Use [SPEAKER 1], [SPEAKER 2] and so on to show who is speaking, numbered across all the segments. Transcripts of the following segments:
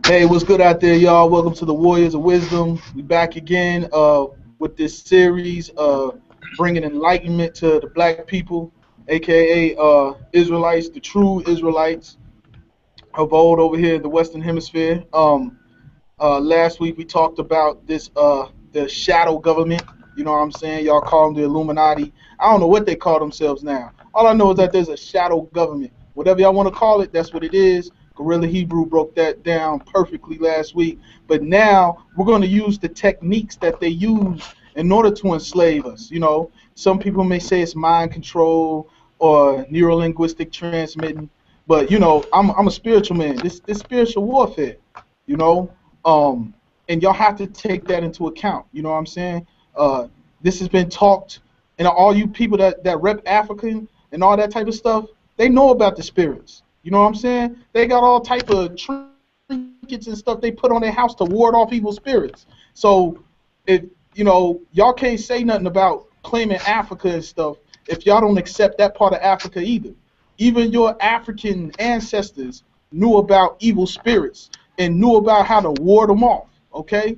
[SPEAKER 1] Hey, what's good out there, y'all? Welcome to the Warriors of Wisdom. We back again with this series, bringing enlightenment to the black people, aka Israelites, the true Israelites of old over here in the Western Hemisphere. Last week we talked about this, the shadow government. You know what I'm saying? Y'all call them the Illuminati. I don't know what they call themselves now. All I know is that there's a shadow government. Whatever y'all want to call it, that's what it is. Gorilla Hebrew broke that down perfectly last week. But now we're going to use the techniques that they use in order to enslave us. You know, some people may say it's mind control or neurolinguistic transmitting. But you know, I'm a spiritual man. This spiritual warfare. You know, and y'all have to take that into account. You know what I'm saying? This has been talked, and all you people that rep African and all that type of stuff, they know about the spirits. You know what I'm saying? They got all type of trinkets and stuff they put on their house to ward off evil spirits. So, if you know, y'all can't say nothing about claiming Africa and stuff if y'all don't accept that part of Africa either. Even your African ancestors knew about evil spirits and knew about how to ward them off. Okay?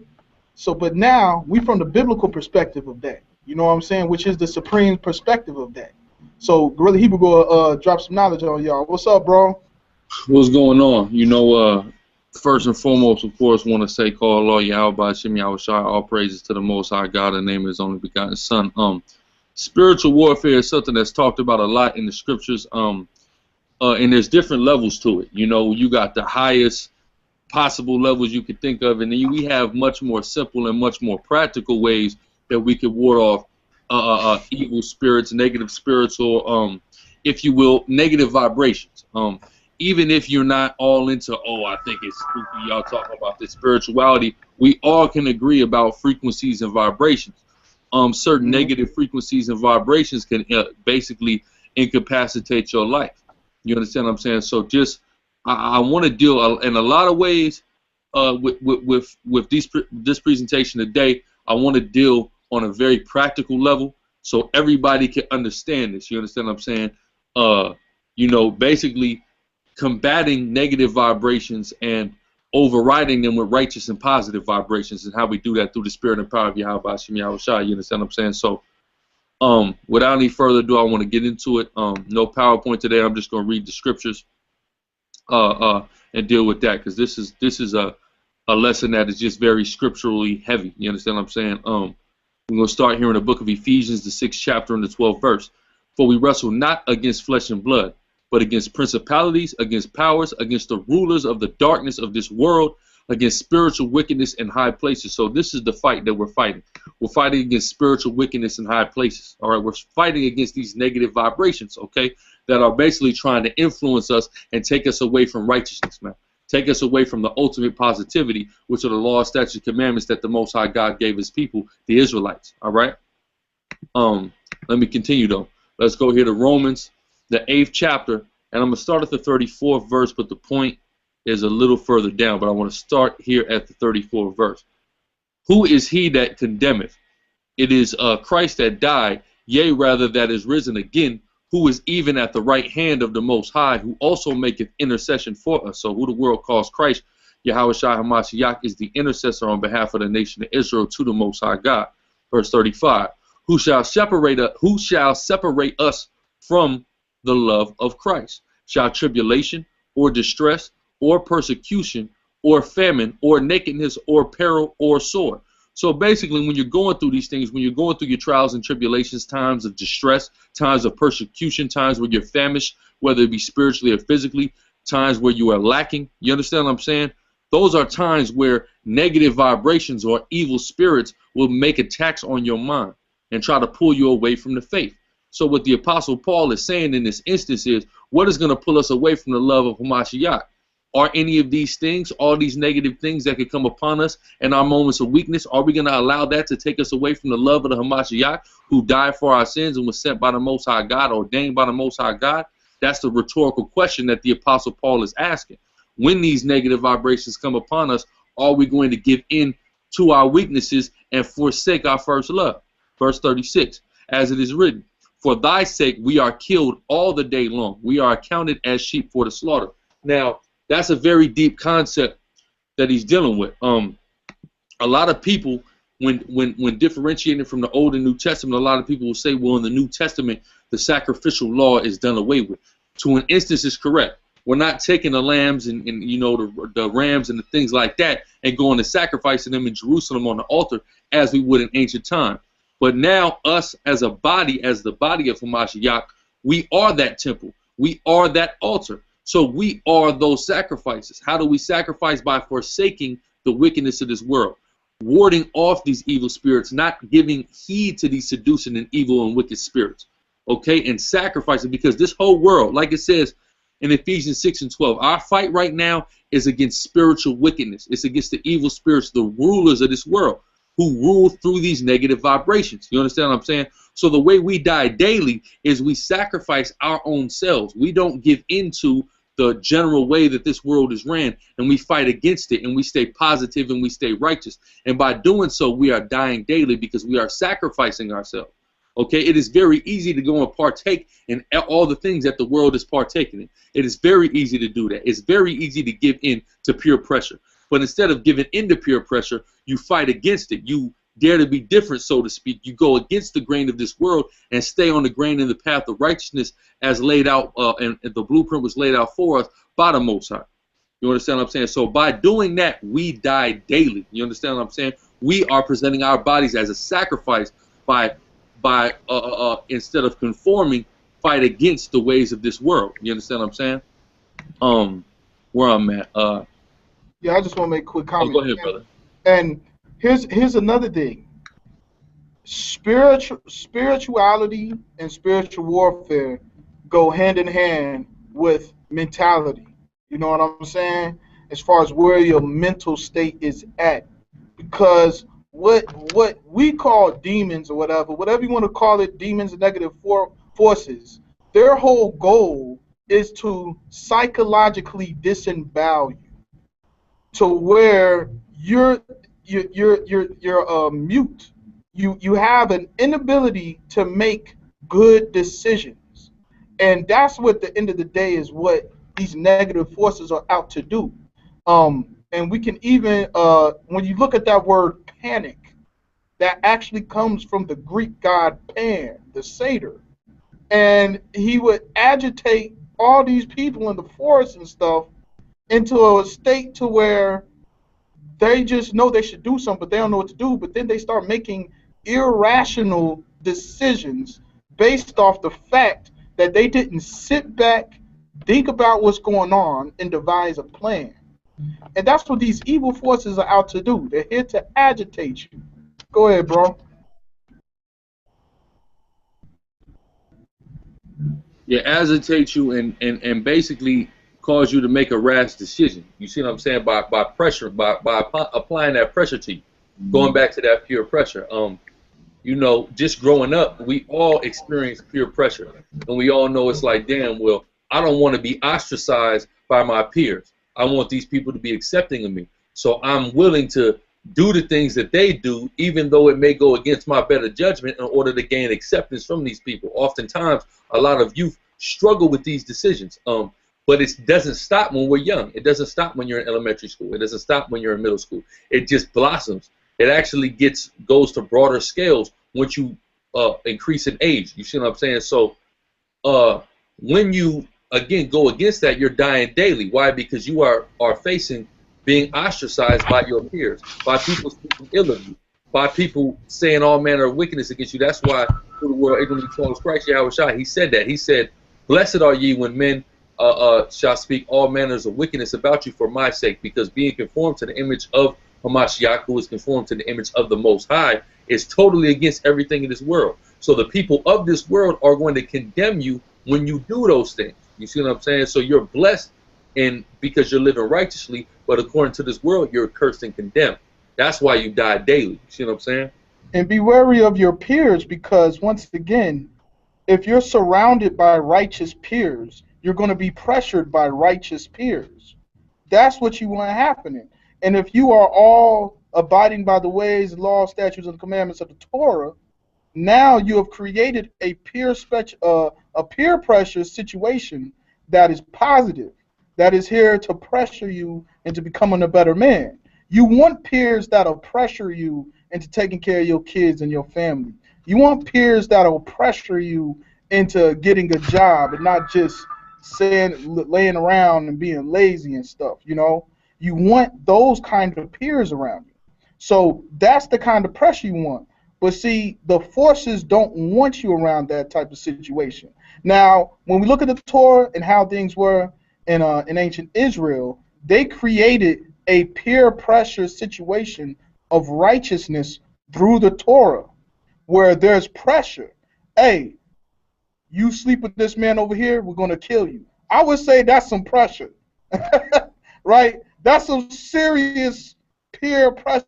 [SPEAKER 1] So, but now we from the biblical perspective of that. You know what I'm saying? Which is the supreme perspective of that. So, Gorilla Hebrew go drop some knowledge on y'all. What's up, bro?
[SPEAKER 2] What's going on? You know, first and foremost, of course, want to say, call Allah Yahweh Shem Yahweh, all praises to the Most High God, in the name of His only begotten Son. Spiritual warfare is something that's talked about a lot in the scriptures, and there's different levels to it. You know, you got the highest possible levels you could think of, and then we have much more simple and much more practical ways that we could ward off evil spirits, negative spirits, or if you will, negative vibrations. Even if you're not all into, oh, I think it's spooky, y'all talking about this spirituality, we all can agree about frequencies and vibrations. Certain negative frequencies and vibrations can basically incapacitate your life. You understand what I'm saying? So just, I want to deal in a lot of ways with this presentation today. I want to deal on a very practical level so everybody can understand this. You understand what I'm saying? You know, basically combating negative vibrations and overriding them with righteous and positive vibrations, and how we do that through the spirit and power of Yahweh Hashem Yahweh Shai. You understand what I'm saying? So, without any further ado, I want to get into it. No PowerPoint today. I'm just going to read the scriptures and deal with that, because this is a lesson that is just very scripturally heavy. You understand what I'm saying? We're going to start here in the book of Ephesians, the 6th chapter and the 12th verse. For we wrestle not against flesh and blood, but against principalities, against powers, against the rulers of the darkness of this world, against spiritual wickedness in high places. So this is the fight that we're fighting. We're fighting against spiritual wickedness in high places. All right, we're fighting against these negative vibrations, okay, that are basically trying to influence us and take us away from righteousness, man. Take us away from the ultimate positivity, which are the law, statutes, commandments that the Most High God gave His people, the Israelites. All right. Let me continue though. Let's go here to Romans, the 8th chapter, and I'm going to start at the 34th verse, but the point is a little further down, but I want to start here at the 34th verse. Who is he that condemneth? It is Christ that died, yea, rather that is risen again, who is even at the right hand of the Most High, who also maketh intercession for us. So who the world calls Christ, Yahweh Shai HaMashiach, is the intercessor on behalf of the nation of Israel to the Most High God. Verse 35, who shall separate us from the love of Christ? Shall tribulation, or distress, or persecution, or famine, or nakedness, or peril, or sword? So basically, when you're going through these things, when you're going through your trials and tribulations, times of distress, times of persecution, times where you're famished, whether it be spiritually or physically, times where you are lacking, you understand what I'm saying? Those are times where negative vibrations or evil spirits will make attacks on your mind and try to pull you away from the faith. So what the Apostle Paul is saying in this instance is, what is going to pull us away from the love of Hamashiach? Are any of these things, all these negative things that could come upon us in our moments of weakness, are we going to allow that to take us away from the love of the Hamashiach, who died for our sins and was sent by the Most High God, ordained by the Most High God? That's the rhetorical question that the Apostle Paul is asking. When these negative vibrations come upon us, are we going to give in to our weaknesses and forsake our first love? Verse 36, as it is written, for thy sake we are killed all the day long. We are accounted as sheep for the slaughter. Now, That's a very deep concept that he's dealing with. A lot of people, when differentiating from the Old and New Testament, a lot of people will say, well, in the New Testament, the sacrificial law is done away with. To an instance, is correct. We're not taking the lambs and you know the rams and the things like that and going to sacrificing them in Jerusalem on the altar as we would in ancient time. But now us as a body, as the body of Hamashiach, we are that temple. We are that altar. So we are those sacrifices. How do we sacrifice? By forsaking the wickedness of this world, warding off these evil spirits, not giving heed to these seducing and evil and wicked spirits. Okay, and sacrificing, because this whole world, like it says in Ephesians 6 and 12, our fight right now is against spiritual wickedness. It's against the evil spirits, the rulers of this world, who rule through these negative vibrations. You understand what I'm saying? So the way we die daily is we sacrifice our own selves. We don't give into the general way that this world is ran, and we fight against it, and we stay positive, and we stay righteous. And by doing so, we are dying daily because we are sacrificing ourselves. Okay, it is very easy to go and partake in all the things that the world is partaking in. It is very easy to do that. It's very easy to give in to peer pressure. But instead of giving in to peer pressure, you fight against it. You dare to be different, so to speak. You go against the grain of this world and stay on the grain in the path of righteousness as laid out, and the blueprint was laid out for us by the Most High. You understand what I'm saying? So by doing that, we die daily. You understand what I'm saying? We are presenting our bodies as a sacrifice by instead of conforming, fight against the ways of this world. You understand what I'm saying? Where I'm at.
[SPEAKER 1] Yeah, I just want to make a quick comment.
[SPEAKER 2] Oh, go ahead, brother.
[SPEAKER 1] And here's another thing. Spirituality and spiritual warfare go hand in hand with mentality. You know what I'm saying? As far as where your mental state is at. Because what we call demons or whatever you want to call it, demons and negative forces, their whole goal is to psychologically disembowel you to where you're mute. You have an inability to make good decisions, and that's what the end of the day is what these negative forces are out to do. And we can even when you look at that word panic, that actually comes from the Greek god Pan, the satyr, and he would agitate all these people in the forest and stuff into a state to where they just know they should do something, but they don't know what to do. But then they start making irrational decisions based off the fact that they didn't sit back, think about what's going on, and devise a plan. And that's what these evil forces are out to do. They're here to agitate you. Go ahead, bro.
[SPEAKER 2] Yeah, agitate you and basically cause you to make a rash decision. You see what I'm saying? By pressure, by applying that pressure to you. Going back to that peer pressure. You know, just growing up, we all experience peer pressure. And we all know it's like, damn, well, I don't want to be ostracized by my peers. I want these people to be accepting of me. So I'm willing to do the things that they do, even though it may go against my better judgment, in order to gain acceptance from these people. Oftentimes, a lot of youth struggle with these decisions. But it doesn't stop when we're young. It doesn't stop when you're in elementary school. It doesn't stop when you're in middle school. It just blossoms. It actually goes to broader scales once you increase in age. You see what I'm saying? So when you, again, go against that, you're dying daily. Why? Because you are facing being ostracized by your peers, by people speaking ill of you, by people saying all manner of wickedness against you. That's why through the world, even when he told Christ, Yahweh, he said that. He said, blessed are ye when men shall speak all manners of wickedness about you for my sake, because being conformed to the image of Hamashiach, who is conformed to the image of the Most High, is totally against everything in this world. So the people of this world are going to condemn you when you do those things. You see what I'm saying? So you're blessed because you're living righteously, but according to this world, you're cursed and condemned. That's why you die daily. You see what I'm saying?
[SPEAKER 1] And be wary of your peers, because once again, if you're surrounded by righteous peers, you're going to be pressured by righteous peers. That's what you want happening. And if you are all abiding by the ways, laws, statutes, and commandments of the Torah, now you have created a peer pressure situation that is positive. that is here to pressure you into becoming a better man. You want peers that'll pressure you into taking care of your kids and your family. You want peers that'll pressure you into getting a job and not just laying around and being lazy and stuff. You want those kind of peers around you. So that's the kind of pressure you want. But see, the forces don't want you around that type of situation. Now, when we look at the Torah and how things were in ancient Israel, they created a peer pressure situation of righteousness through the Torah, where there's pressure. Hey, you sleep with this man over here, we're going to kill you. I would say that's some pressure, right? That's some serious peer pressure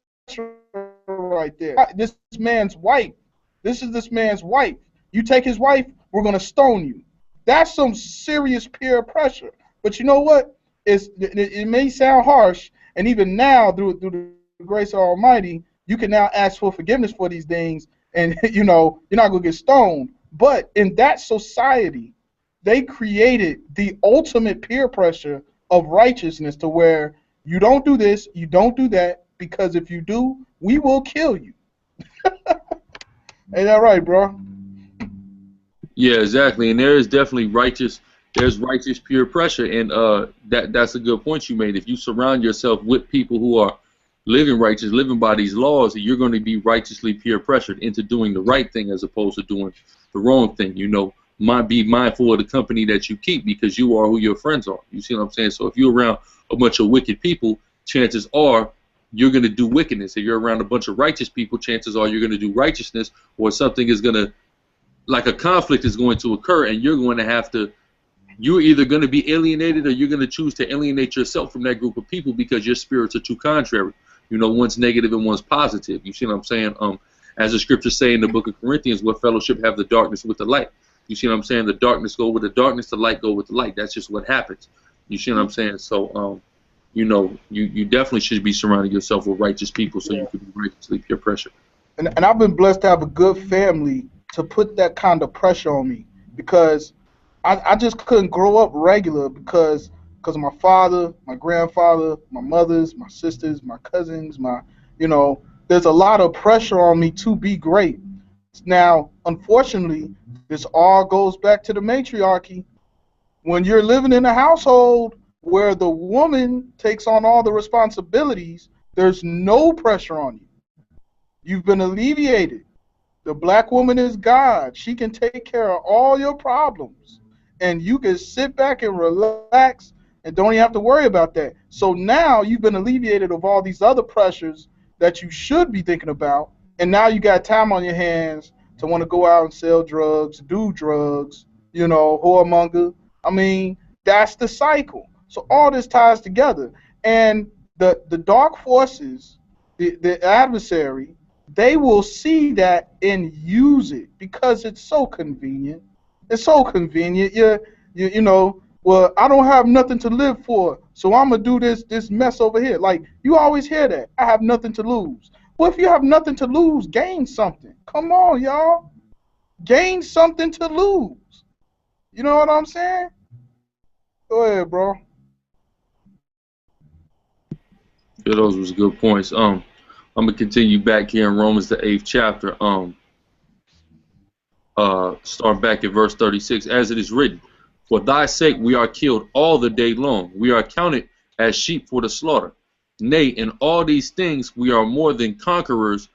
[SPEAKER 1] right there. This man's wife. This is this man's wife. You take his wife, we're going to stone you. That's some serious peer pressure. But you know what? It may sound harsh, and even now, through the grace of Almighty, you can now ask for forgiveness for these things, and you're not going to get stoned. But in that society, they created the ultimate peer pressure of righteousness to where you don't do this, you don't do that, because if you do, we will kill you. Ain't that right, bro?
[SPEAKER 2] Yeah, exactly. And there's righteous peer pressure, and that's a good point you made. If you surround yourself with people who are living righteous, living by these laws, you're going to be righteously peer pressured into doing the right thing as opposed to doing the wrong thing. Be mindful of the company that you keep, because you are who your friends are. You see what I'm saying? So if you're around a bunch of wicked people, chances are you're going to do wickedness. If you're around a bunch of righteous people, chances are you're going to do righteousness, or something is going to, like a conflict is going to occur, and you're either going to be alienated, or you're going to choose to alienate yourself from that group of people because your spirits are too contrary. One's negative and one's positive. You see what I'm saying? As the scriptures say in the book of Corinthians, what fellowship have the darkness with the light? You see what I'm saying? The darkness go with the darkness, the light go with the light. That's just what happens. You see what I'm saying? So, you definitely should be surrounding yourself with righteous people so you can be righteously peer pressure.
[SPEAKER 1] And I've been blessed to have a good family to put that kind of pressure on me, because I just couldn't grow up regular because of my father, my grandfather, my mothers, my sisters, my cousins, there's a lot of pressure on me to be great. Now, unfortunately, this all goes back to the matriarchy. When you're living in a household where the woman takes on all the responsibilities, there's no pressure on you. You've been alleviated. The black woman is God. She can take care of all your problems, and you can sit back and relax and don't even have to worry about that. So now you've been alleviated of all these other pressures that you should be thinking about, and now you got time on your hands to want to go out and sell drugs, do drugs, whoremonger. I mean, that's the cycle. So all this ties together, and the dark forces, the adversary, they will see that and use it because it's so convenient. It's so convenient. Well, I don't have nothing to live for, so I'm going to do this mess over here. Like, you always hear that. I have nothing to lose. Well, if you have nothing to lose, gain something. Come on, y'all. Gain something to lose. You know what I'm saying? Go ahead, bro.
[SPEAKER 2] Yeah, those was good points. I'm gonna continue back here in Romans the 8th chapter. Start back at verse 36. As it is written, for thy sake we are killed all the day long. We are counted as sheep for the slaughter. Nay, in all these things we are more than conquerors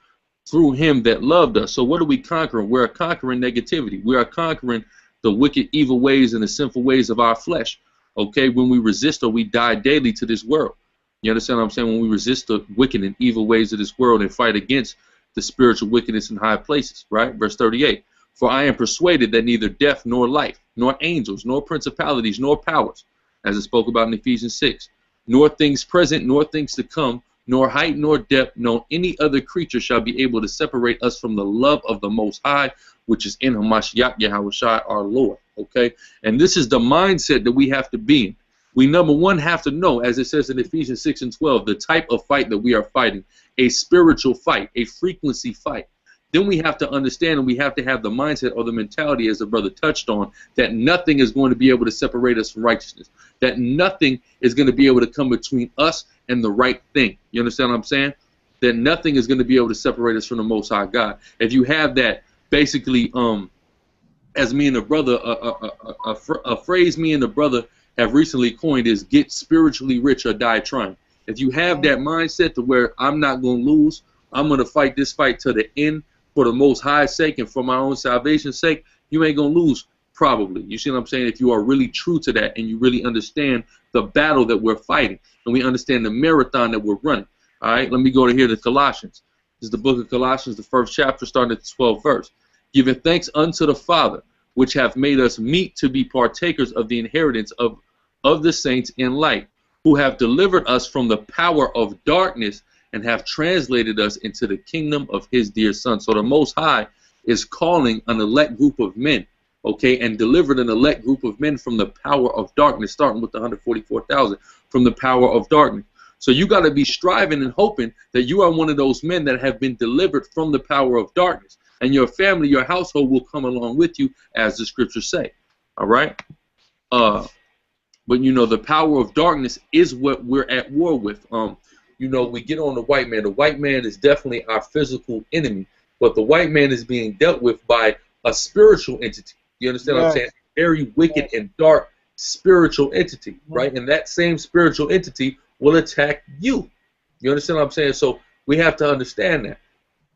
[SPEAKER 2] through him that loved us. So what are we conquering? We're conquering negativity. We are conquering the wicked, evil ways and the sinful ways of our flesh. Okay, when we resist or we die daily to this world. You understand what I'm saying? When we resist the wicked and evil ways of this world and fight against the spiritual wickedness in high places, right? Verse 38. For I am persuaded that neither death nor life, nor angels, nor principalities, nor powers, as it spoke about in Ephesians 6, nor things present, nor things to come, nor height, nor depth, nor any other creature shall be able to separate us from the love of the Most High, which is in Hamashiach Yahushua our Lord. Okay? And this is the mindset that we have to be in. We, number one, have to know, as it says in Ephesians 6 and 12, the type of fight that we are fighting, a spiritual fight, a frequency fight. then we have to understand, and we have to have the mindset or the mentality, as the brother touched on, that nothing is going to be able to separate us from righteousness, that nothing is going to be able to come between us and the right thing. You understand what I'm saying? That nothing is going to be able to separate us from the Most High God. If you have that, basically, as me and the brother, a phrase me and the brother have recently coined is "get spiritually rich or die trying." If you have that mindset to where I'm not going to lose, I'm going to fight this fight to the end for the Most High's sake and for my own salvation's sake, you ain't going to lose, probably. You see what I'm saying? If you are really true to that and you really understand the battle that we're fighting and we understand the marathon that we're running. All right, let me go to here to Colossians. This is the book of Colossians, the 1st chapter, starting at the 12th verse. Giving thanks unto the Father, which hath made us meet to be partakers of the inheritance of the saints in light, who have delivered us from the power of darkness and have translated us into the kingdom of his dear Son. So the Most High is calling an elect group of men, okay, and delivered an elect group of men from the power of darkness, starting with the 144,000, from the power of darkness. So you got to be striving and hoping that you are one of those men that have been delivered from the power of darkness, and your family, your household will come along with you, as the scriptures say. All right? But, you know, the power of darkness is what we're at war with. You know, we get on the white man. The white man is definitely our physical enemy, but the white man is being dealt with by a spiritual entity. You understand what I'm saying? Very wicked and dark spiritual entity, right? And that same spiritual entity will attack you. You understand what I'm saying? So we have to understand that.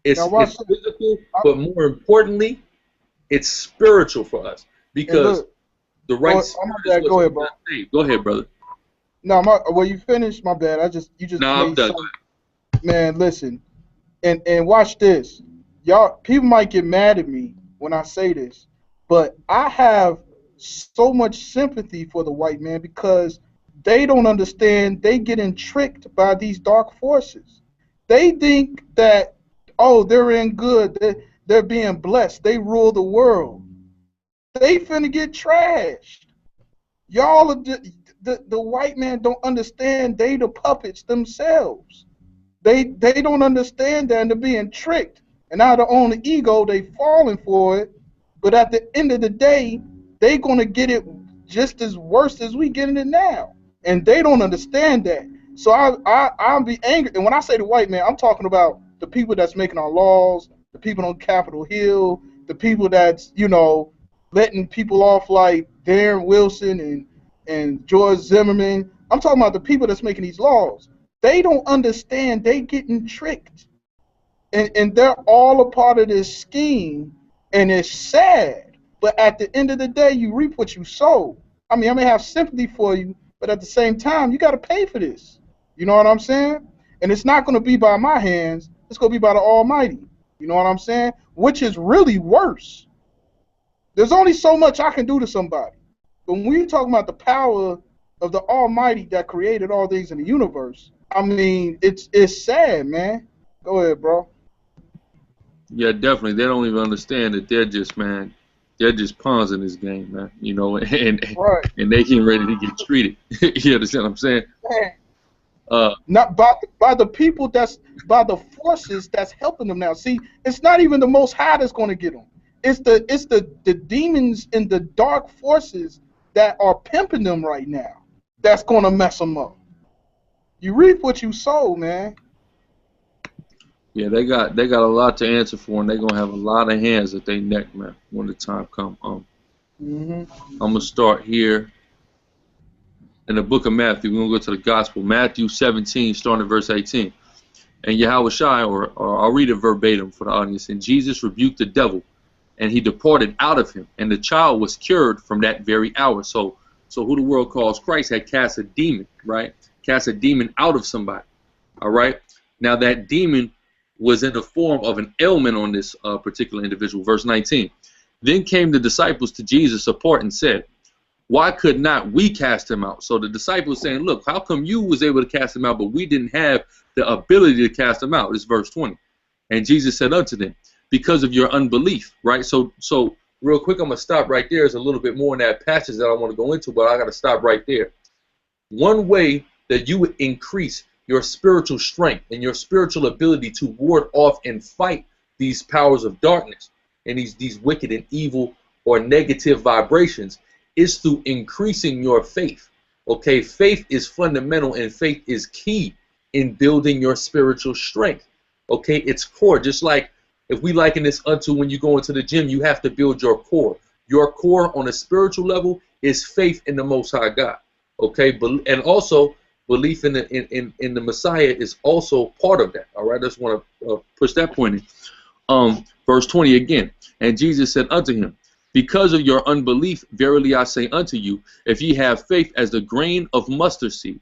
[SPEAKER 2] It's physical, but more importantly, it's spiritual for us, because the right spirit is
[SPEAKER 1] go ahead, bro.
[SPEAKER 2] Go ahead, brother.
[SPEAKER 1] No, well, you finished. My bad. You just.
[SPEAKER 2] No, I'm done.
[SPEAKER 1] Man, listen, and watch this. Y'all, people might get mad at me when I say this, but I have so much sympathy for the white man, because they don't understand. They getting tricked by these dark forces. They think that, oh, they're in good. They're being blessed. They rule the world. They finna get trashed. Y'all, the white man don't understand. They the puppets themselves. They don't understand that, and they're being tricked. And out of their own ego, they falling for it. But at the end of the day, they gonna get it just as worse as we getting it now. And they don't understand that. So I'll be angry. And when I say the white man, I'm talking about the people that's making our laws, the people on Capitol Hill, the people that's, you know, letting people off like Darren Wilson and George Zimmerman. I'm talking about the people that's making these laws. They don't understand. They getting tricked. And they're all a part of this scheme, and it's sad. But at the end of the day, you reap what you sow. I mean, I may have sympathy for you, but at the same time, you got to pay for this. You know what I'm saying? And it's not going to be by my hands. It's going to be by the Almighty. You know what I'm saying? Which is really worse. There's only so much I can do to somebody. But when we're talking about the power of the Almighty that created all things in the universe, I mean, it's sad, man. Go ahead, bro.
[SPEAKER 2] Yeah, definitely. They don't even understand that they're just pawns in this game, man. You know, and they getting ready to get treated. You understand what I'm saying?
[SPEAKER 1] Not by the people by the forces that's helping them now. See, it's not even the Most High that's going to get them. It's the demons and the dark forces that are pimping them right now that's going to mess them up. You reap what you sow, man.
[SPEAKER 2] Yeah, they got a lot to answer for, and they're gonna have a lot of hands at their neck, man, when the time comes. I'm gonna start here in the book of Matthew. We're gonna go to the Gospel, Matthew 17, starting at verse 18. And Yahushua, or I'll read it verbatim for the audience. And Jesus rebuked the devil, and he departed out of him, and the child was cured from that very hour. So who the world calls Christ had cast a demon, right? Cast a demon out of somebody. All right. Now that demon was in the form of an ailment on this particular individual. Verse 19. Then came the disciples to Jesus apart and said, why could not we cast him out? So the disciples saying, look, how come you was able to cast him out, but we didn't have the ability to cast him out? It's verse 20. And Jesus said unto them, because of your unbelief, right? So real quick, I'm going to stop right there. There's a little bit more in that passage that I want to go into, but I got to stop right there. One way that you would increase your spiritual strength and your spiritual ability to ward off and fight these powers of darkness and these wicked and evil or negative vibrations is through increasing your faith. Okay, faith is fundamental and faith is key in building your spiritual strength. Okay, it's core. Just like if we liken this unto when you go into the gym, you have to build your core. Your core on a spiritual level is faith in the Most High God. Okay, and also belief in the Messiah is also part of that. All right, I just want to push that point in. Verse 20 again, and Jesus said unto him, because of your unbelief, verily I say unto you, if ye have faith as the grain of mustard seed,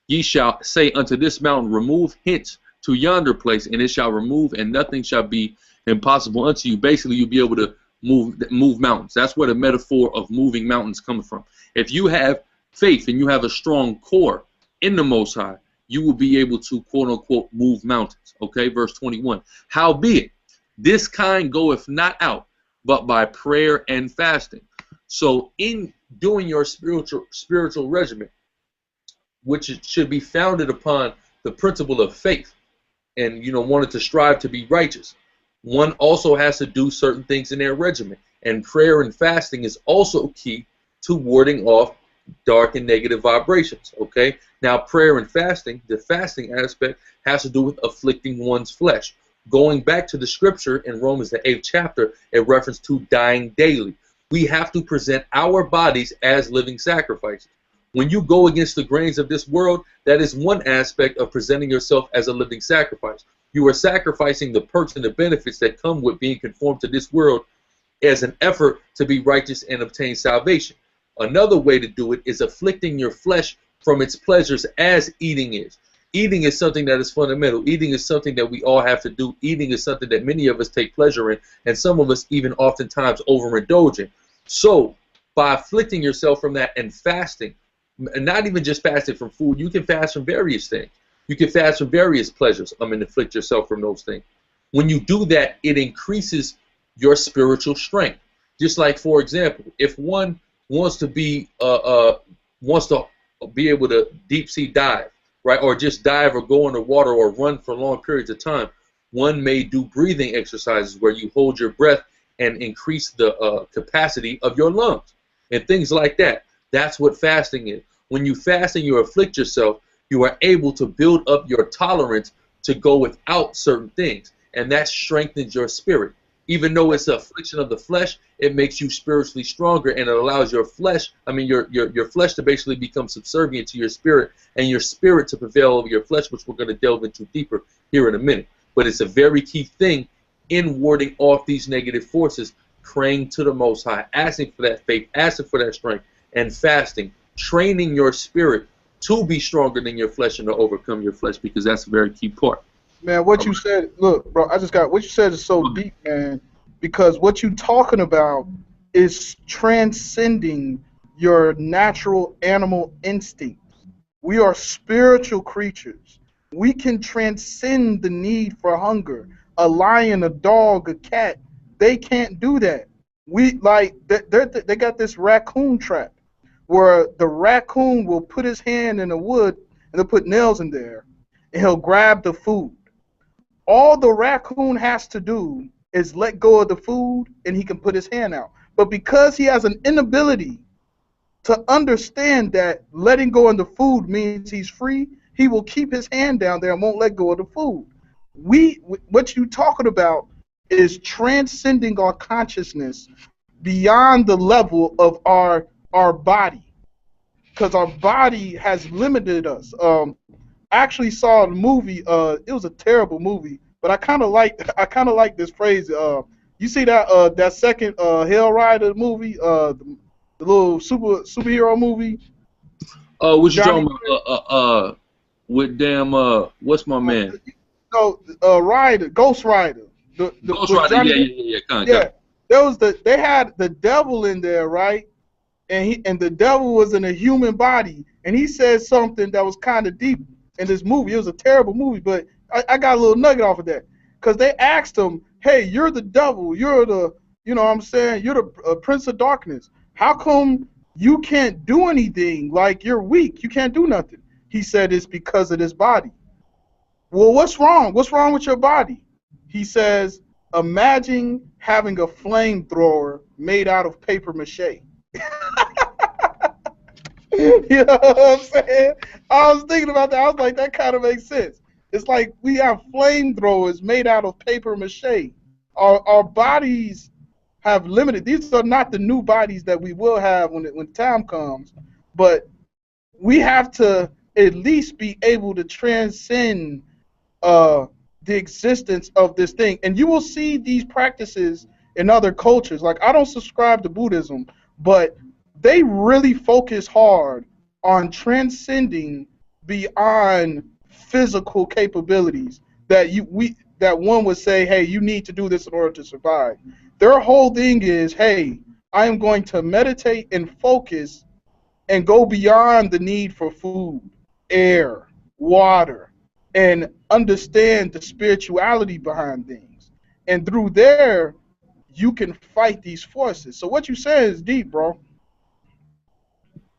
[SPEAKER 2] ye shall say unto this mountain, remove hence to yonder place, and it shall remove, and nothing shall be impossible unto you. Basically, you'll be able to move mountains. That's where the metaphor of moving mountains comes from. If you have faith and you have a strong core in the Most High, you will be able to, quote unquote, move mountains. Okay, verse 21. Howbeit, this kind goeth not out, but by prayer and fasting. So in doing your spiritual regimen, which should be founded upon the principle of faith, and wanted to strive to be righteous, one also has to do certain things in their regimen. And prayer and fasting is also key to warding off dark and negative vibrations. Okay, now prayer and fasting, the fasting aspect has to do with afflicting one's flesh. Going back to the scripture in Romans, the 8th chapter, in reference to dying daily. We have to present our bodies as living sacrifices. When you go against the grains of this world, that is one aspect of presenting yourself as a living sacrifice. You are sacrificing the perks and the benefits that come with being conformed to this world as an effort to be righteous and obtain salvation. Another way to do it is afflicting your flesh from its pleasures as eating is. Eating is something that is fundamental. Eating is something that we all have to do. Eating is something that many of us take pleasure in, and some of us even oftentimes overindulge in. So, by afflicting yourself from that and fasting, and not even just fasting from food, you can fast from various things. You can fast from various pleasures, and afflict yourself from those things. When you do that, it increases your spiritual strength. Just like, for example, if one wants to be able to deep sea dive, right, or just dive or go underwater or run for long periods of time, one may do breathing exercises where you hold your breath and increase the capacity of your lungs and things like that. That's what fasting is. When you fast and you afflict yourself, you are able to build up your tolerance to go without certain things, and that strengthens your spirit. Even though it's an affliction of the flesh, it makes you spiritually stronger, and it allows your flesh, your flesh to basically become subservient to your spirit, and your spirit to prevail over your flesh, which we're going to delve into deeper here in a minute. But it's a very key thing in warding off these negative forces, praying to the Most High, asking for that faith, asking for that strength, and fasting, training your spirit to be stronger than your flesh and to overcome your flesh, because that's a very key part.
[SPEAKER 1] Man, what you said, look, bro, what you said is so deep, man, because what you talking about is transcending your natural animal instincts. We are spiritual creatures. We can transcend the need for hunger. A lion, a dog, a cat, they can't do that. They got this raccoon trap where the raccoon will put his hand in the wood and they'll put nails in there and he'll grab the food. All the raccoon has to do is let go of the food and he can put his hand out. But because he has an inability to understand that letting go of the food means he's free, he will keep his hand down there and won't let go of the food. What you talking about is transcending our consciousness beyond the level of our body, because our body has limited us. I actually saw a movie. It was a terrible movie, but I kind of like this phrase. You see that second Hell Rider movie, the little superhero movie.
[SPEAKER 2] Oh, what you talking about? With damn what's my man?
[SPEAKER 1] No, Rider, Ghost Rider.
[SPEAKER 2] Ghost Rider, yeah.
[SPEAKER 1] They had the devil in there, right? And the devil was in a human body, and he said something that was kind of deep in this movie. It was a terrible movie, but I got a little nugget off of that, because they asked him, hey, you're the devil, you're the, you're the prince of darkness. How come you can't do anything? Like, you're weak, you can't do nothing. He said, it's because of this body. Well, what's wrong? What's wrong with your body? He says, imagine having a flamethrower made out of paper mache. You know what I'm saying? I was thinking about that. I was like, that kind of makes sense. It's like we have flamethrowers made out of paper mache. Our bodies have limited. These are not the new bodies that we will have when time comes, but we have to at least be able to transcend the existence of this thing. And you will see these practices in other cultures. Like, I don't subscribe to Buddhism, but they really focus hard on transcending beyond physical capabilities that one would say, hey, you need to do this in order to survive. Their whole thing is, hey, I am going to meditate and focus and go beyond the need for food, air, water, and understand the spirituality behind things. And through there, you can fight these forces. So what you say is deep, bro.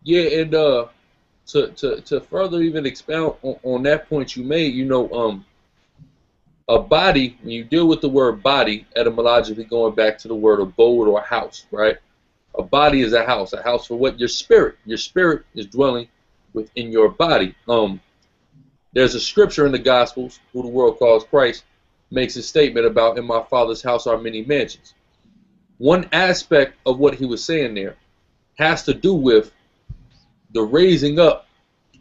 [SPEAKER 2] Yeah, and to further even expound on that point you made, a body, when you deal with the word body, etymologically going back to the word abode or house, right? A body is a house for what? Your spirit. Your spirit is dwelling within your body. There's a scripture in the Gospels, who the world calls Christ, makes a statement about, in my Father's house are many mansions. One aspect of what he was saying there has to do with the raising up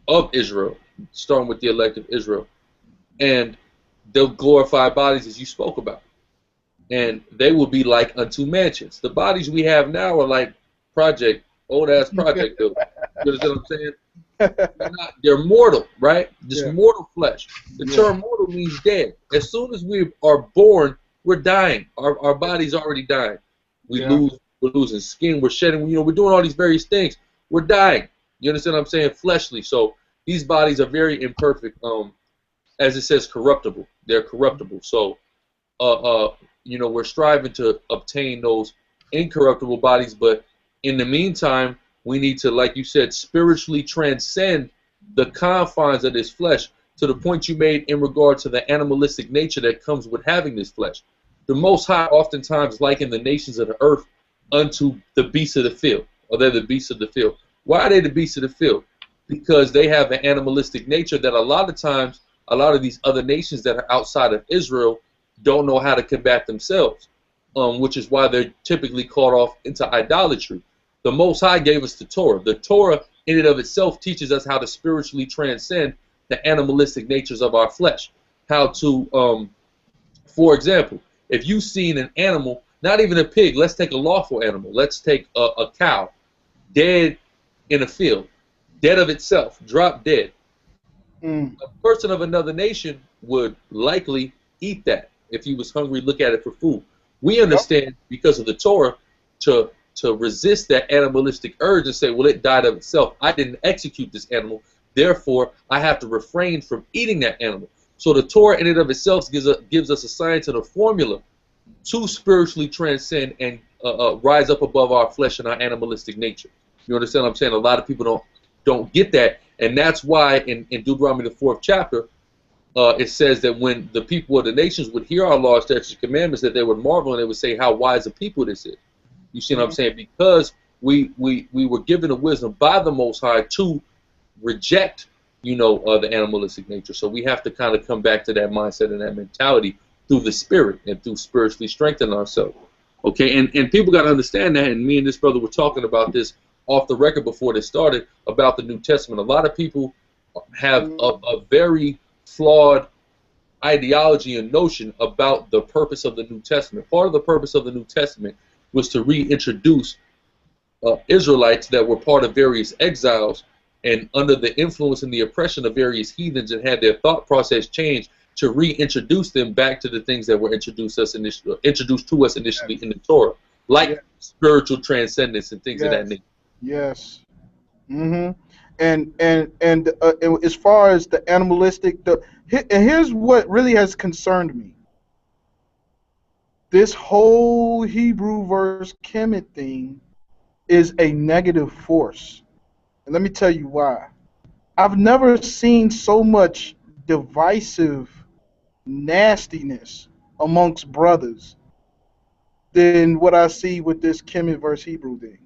[SPEAKER 2] of Israel, starting with the elect of Israel, and the glorified bodies as you spoke about. And they will be like unto mansions. The bodies we have now are like old-ass project buildings. You understand what I'm saying? They're mortal, right? Just mortal flesh. The term mortal means dead. As soon as we are born, we're dying. Our body's already dying. We're losing skin. We're shedding. We're doing all these various things. We're dying. You understand what I'm saying? Fleshly. So these bodies are very imperfect. As it says, corruptible. They're corruptible. So, we're striving to obtain those incorruptible bodies, but in the meantime, we need to, like you said, spiritually transcend the confines of this flesh to the point you made in regard to the animalistic nature that comes with having this flesh. The Most High oftentimes liken the nations of the earth unto the beasts of the field, or they're the beasts of the field. Why are they the beasts of the field? Because they have an animalistic nature that a lot of times, a lot of these other nations that are outside of Israel don't know how to combat themselves, which is why they're typically caught off into idolatry. The Most High gave us the Torah. The Torah in and of itself teaches us how to spiritually transcend the animalistic natures of our flesh. How to, for example, if you've seen an animal, not even a pig, let's take a lawful animal. Let's take a cow, dead in a field, dead of itself, drop dead. A person of another nation would likely eat that if he was hungry, look at it for food. We understand, because of the Torah, to resist that animalistic urge and say, well, it died of itself. I didn't execute this animal, therefore I have to refrain from eating that animal. So the Torah in and of itself gives us a science and a formula to spiritually transcend and rise up above our flesh and our animalistic nature. You understand what I'm saying? A lot of people don't get that, and that's why in Deuteronomy the 4th chapter, it says that when the people of the nations would hear our laws, statutes, and commandments, that they would marvel and they would say, how wise a people this is. You see what I'm saying? Because we were given the wisdom by the Most High to reject, the animalistic nature. So we have to kind of come back to that mindset and that mentality through the spirit and through spiritually strengthening ourselves. Okay, and people got to understand that, and me and this brother were talking about this off the record before this started, about the New Testament. A lot of people have a very flawed ideology and notion about the purpose of the New Testament. Part of the purpose of the New Testament was to reintroduce Israelites that were part of various exiles and under the influence and the oppression of various heathens and had their thought process changed, to reintroduce them back to the things that were introduced to us initially in the Torah, like spiritual transcendence and things of that nature.
[SPEAKER 1] Yes. And as far as the animalistic, here's what really has concerned me. This whole Hebrew verse Kemet thing is a negative force. And let me tell you why. I've never seen so much divisive nastiness amongst brothers than what I see with this Kemet versus Hebrew thing.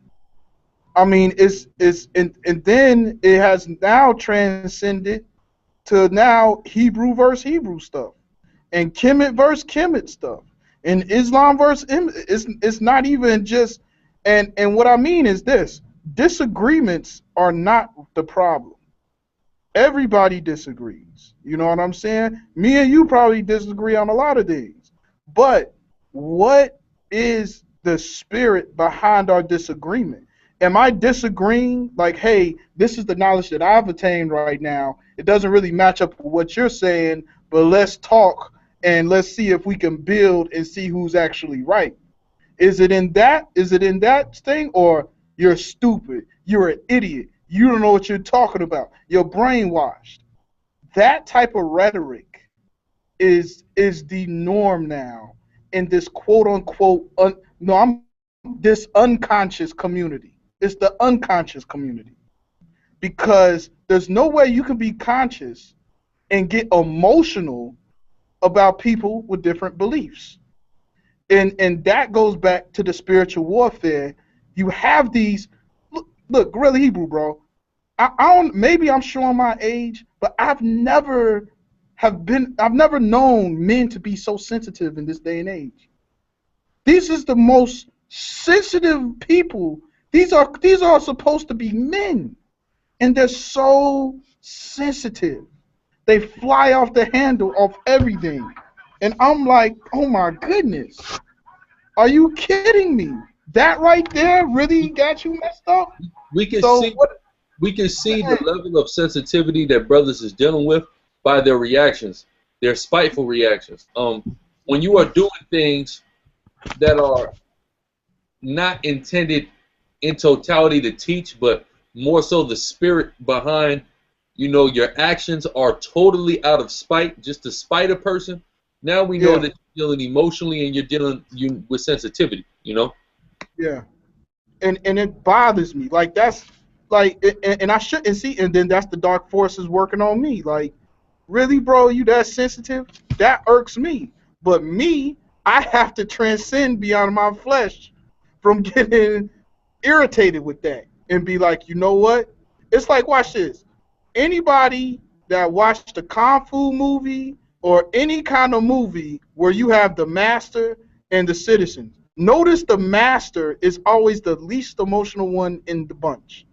[SPEAKER 1] I mean, and then it has now transcended to now Hebrew versus Hebrew stuff, and Kemet versus Kemet stuff, and Islam versus it's not even just, and what I mean is this: disagreements are not the problem. Everybody disagrees. You know what I'm saying? Me and you probably disagree on a lot of things. But what is the spirit behind our disagreement? Am I disagreeing like, hey, this is the knowledge that I've attained right now. It doesn't really match up with what you're saying, but let's talk and let's see if we can build and see who's actually right. Is it in that? Is it in that thing? Or you're stupid, you're an idiot, you don't know what you're talking about, you're brainwashed. That type of rhetoric is the norm now in this quote unquote this unconscious community. It's the unconscious community, because there's no way you can be conscious and get emotional about people with different beliefs. And that goes back to the spiritual warfare. You have these look Gorilla Hebrew, bro. I don't, maybe I'm showing my age, but I've never known men to be so sensitive in this day and age. These is the most sensitive people. These are supposed to be men, and they're so sensitive. They fly off the handle of everything, and I'm like, oh my goodness, are you kidding me? That right there really got you messed up.
[SPEAKER 2] We can see the level of sensitivity that brothers is dealing with by their reactions, their spiteful reactions. When you are doing things that are not intended in totality to teach, but more so the spirit behind, your actions are totally out of spite, just to spite a person. Now we know that you're dealing emotionally and you're dealing with sensitivity,
[SPEAKER 1] Yeah, and it bothers me. Like that's like, and I shouldn't see, and then that's the dark forces working on me. Like, really, bro, you that sensitive? That irks me. But me, I have to transcend beyond my flesh from getting irritated with that and be like, you know what? It's like, watch this. Anybody that watched a Kung Fu movie or any kind of movie where you have the master and the citizens, notice the master is always the least emotional one in the bunch.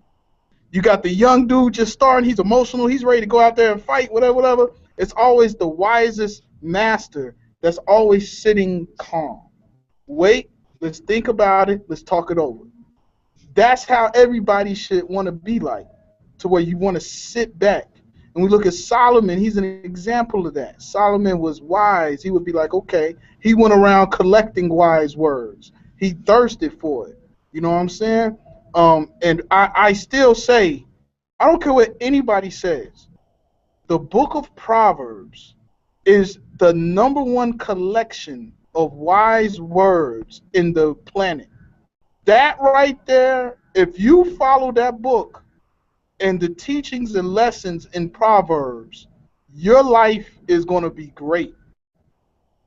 [SPEAKER 1] You got the young dude just starting, he's emotional, he's ready to go out there and fight, whatever. It's always the wisest master that's always sitting calm. Wait, let's think about it, let's talk it over. That's how everybody should want to be like, to where you want to sit back. And we look at Solomon, he's an example of that. Solomon was wise. He would be like, okay, he went around collecting wise words. He thirsted for it. You know what I'm saying? And I still say, I don't care what anybody says, the book of Proverbs is the #1 collection of wise words in the planet. That right there, if you follow that book and the teachings and lessons in Proverbs, your life is going to be great.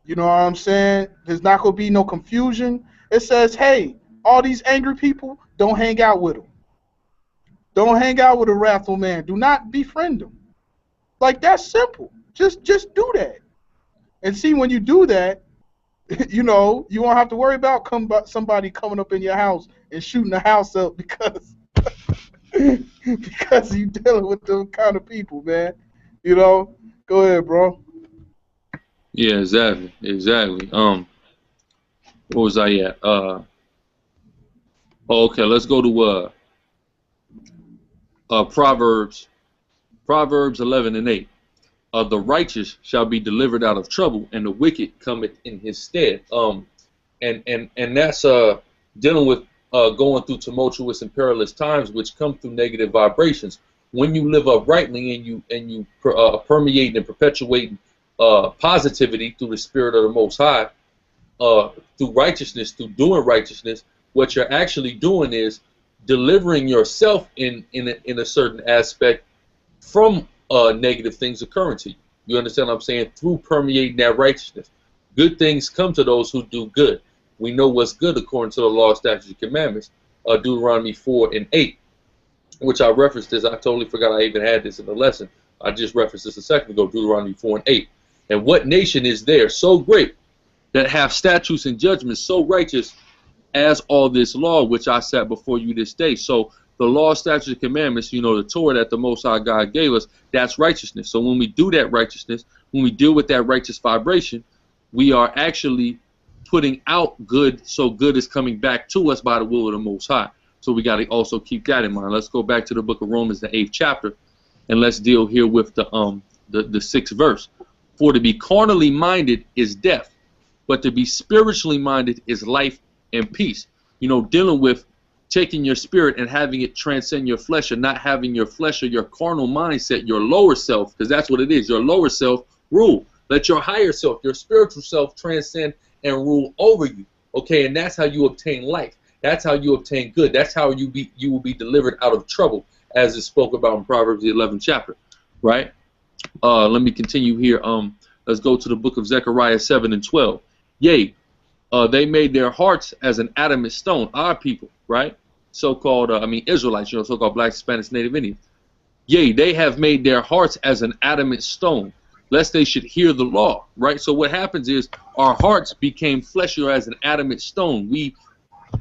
[SPEAKER 1] You know what I'm saying? There's not going to be no confusion. It says, hey, all these angry people, don't hang out with them. Don't hang out with a wrathful man. Do not befriend them. Like, that's simple. Just do that. And see, when you do that, you won't have to worry about somebody coming up in your house and shooting the house up because because you dealing with those kind of people, man. Go ahead, bro.
[SPEAKER 2] Yeah, exactly. What was I at? Okay, let's go to Proverbs 11:8. The righteous shall be delivered out of trouble, and the wicked cometh in his stead. And that's dealing with going through tumultuous and perilous times, which come through negative vibrations. When you live uprightly and you permeate and perpetuate positivity through the spirit of the Most High, through righteousness, through doing righteousness, what you're actually doing is delivering yourself in a certain aspect from negative things occurring to you. You understand what I'm saying? Through permeating that righteousness. Good things come to those who do good. We know what's good according to the law, statutes, and commandments. Deuteronomy 4 and 8, which I referenced this. I totally forgot I even had this in the lesson. I just referenced this a second ago, Deuteronomy 4 and 8. And what nation is there so great that have statutes and judgments so righteous as all this law which I set before you this day? So the law, statutes, and commandments, you know, the Torah that the Most High God gave us, that's righteousness. So when we do that righteousness, when we deal with that righteous vibration, we are actually putting out good, so good is coming back to us by the will of the Most High. So we got to also keep that in mind. Let's go back to the book of Romans, the 8th chapter, and let's deal here with the 6th verse. For to be carnally minded is death, but to be spiritually minded is life and peace. You know, dealing with taking your spirit and having it transcend your flesh, or not having your flesh or your carnal mindset, your lower self, because that's what it is, your lower self rule. Let your higher self, your spiritual self, transcend and rule over you. Okay, and that's how you obtain life. That's how you obtain good. That's how you will be delivered out of trouble, as it spoke about in Proverbs the 11th chapter. Right? Let me continue here. Let's go to the book of Zechariah 7 and 12. Yea, they made their hearts as an adamant stone. Our people, right? So-called, Israelites, you know, so-called Black, Spanish, Native Indians. Yea, they have made their hearts as an adamant stone, lest they should hear the law, right? So what happens is our hearts became fleshier as an adamant stone. We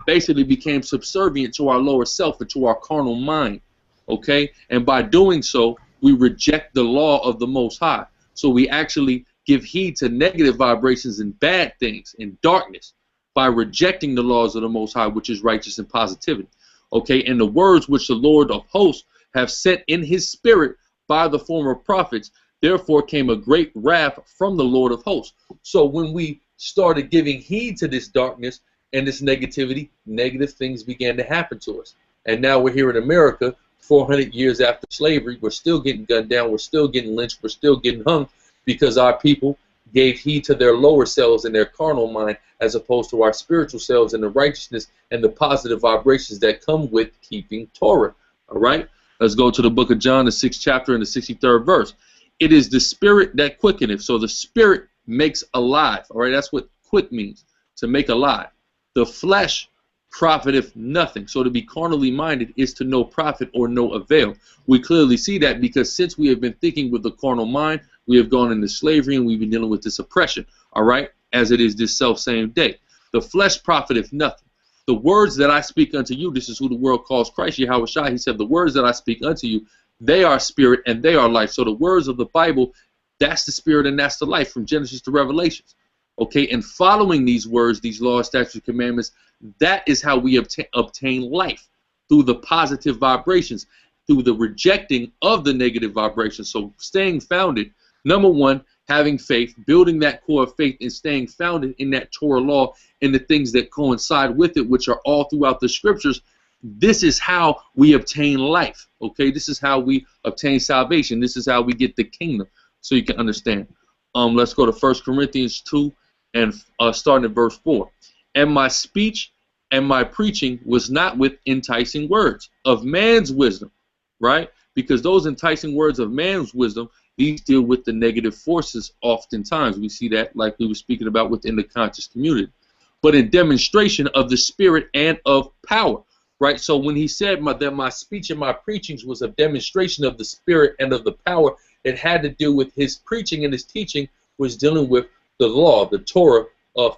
[SPEAKER 2] basically became subservient to our lower self and to our carnal mind, okay? And by doing so, we reject the law of the Most High. So we actually give heed to negative vibrations and bad things and darkness by rejecting the laws of the Most High, which is righteous and positivity, okay? And the words which the Lord of hosts have sent in his spirit by the former prophets, therefore came a great wrath from the Lord of hosts. So when we started giving heed to this darkness and this negativity, negative things began to happen to us. And now we're here in America, 400 years after slavery, we're still getting gunned down, we're still getting lynched, we're still getting hung, because our people gave heed to their lower selves and their carnal mind, as opposed to our spiritual selves and the righteousness and the positive vibrations that come with keeping Torah. All right? Let's go to the book of John, the 6th chapter and the 63rd verse. It is the spirit that quickeneth. So the spirit makes alive. All right, that's what quick means, to make alive. The flesh profiteth nothing. So to be carnally minded is to no profit or no avail. We clearly see that because since we have been thinking with the carnal mind, we have gone into slavery and we've been dealing with this oppression. All right, as it is this self-same day. The flesh profiteth nothing. The words that I speak unto you, this is who the world calls Christ, Yahweh Shai. He said, the words that I speak unto you, they are spirit and they are life. So the words of the Bible, that's the spirit and that's the life, from Genesis to Revelations. Okay, and following these words, these laws, statutes, commandments, that is how we obtain life, through the positive vibrations, through the rejecting of the negative vibrations. So staying founded, number one, having faith, building that core of faith and staying founded in that Torah law and the things that coincide with it, which are all throughout the scriptures. This is how we obtain life, okay? This is how we obtain salvation. This is how we get the kingdom, so you can understand. Let's go to 1 Corinthians 2 and starting at verse 4. And my speech and my preaching was not with enticing words of man's wisdom, right? Because those enticing words of man's wisdom, these deal with the negative forces oftentimes. We see that, like we were speaking about, within the conscious community. But in demonstration of the spirit and of power. Right, so when he said that my speech and my preachings was a demonstration of the spirit and of the power, it had to do with his preaching and his teaching was dealing with the law, the Torah,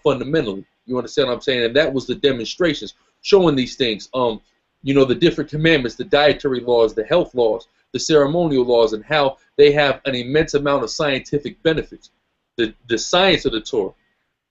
[SPEAKER 2] fundamentally. You understand what I'm saying? And that was the demonstrations, showing these things. You know, the different commandments, the dietary laws, the health laws, the ceremonial laws, and how they have an immense amount of scientific benefits. The science of the Torah.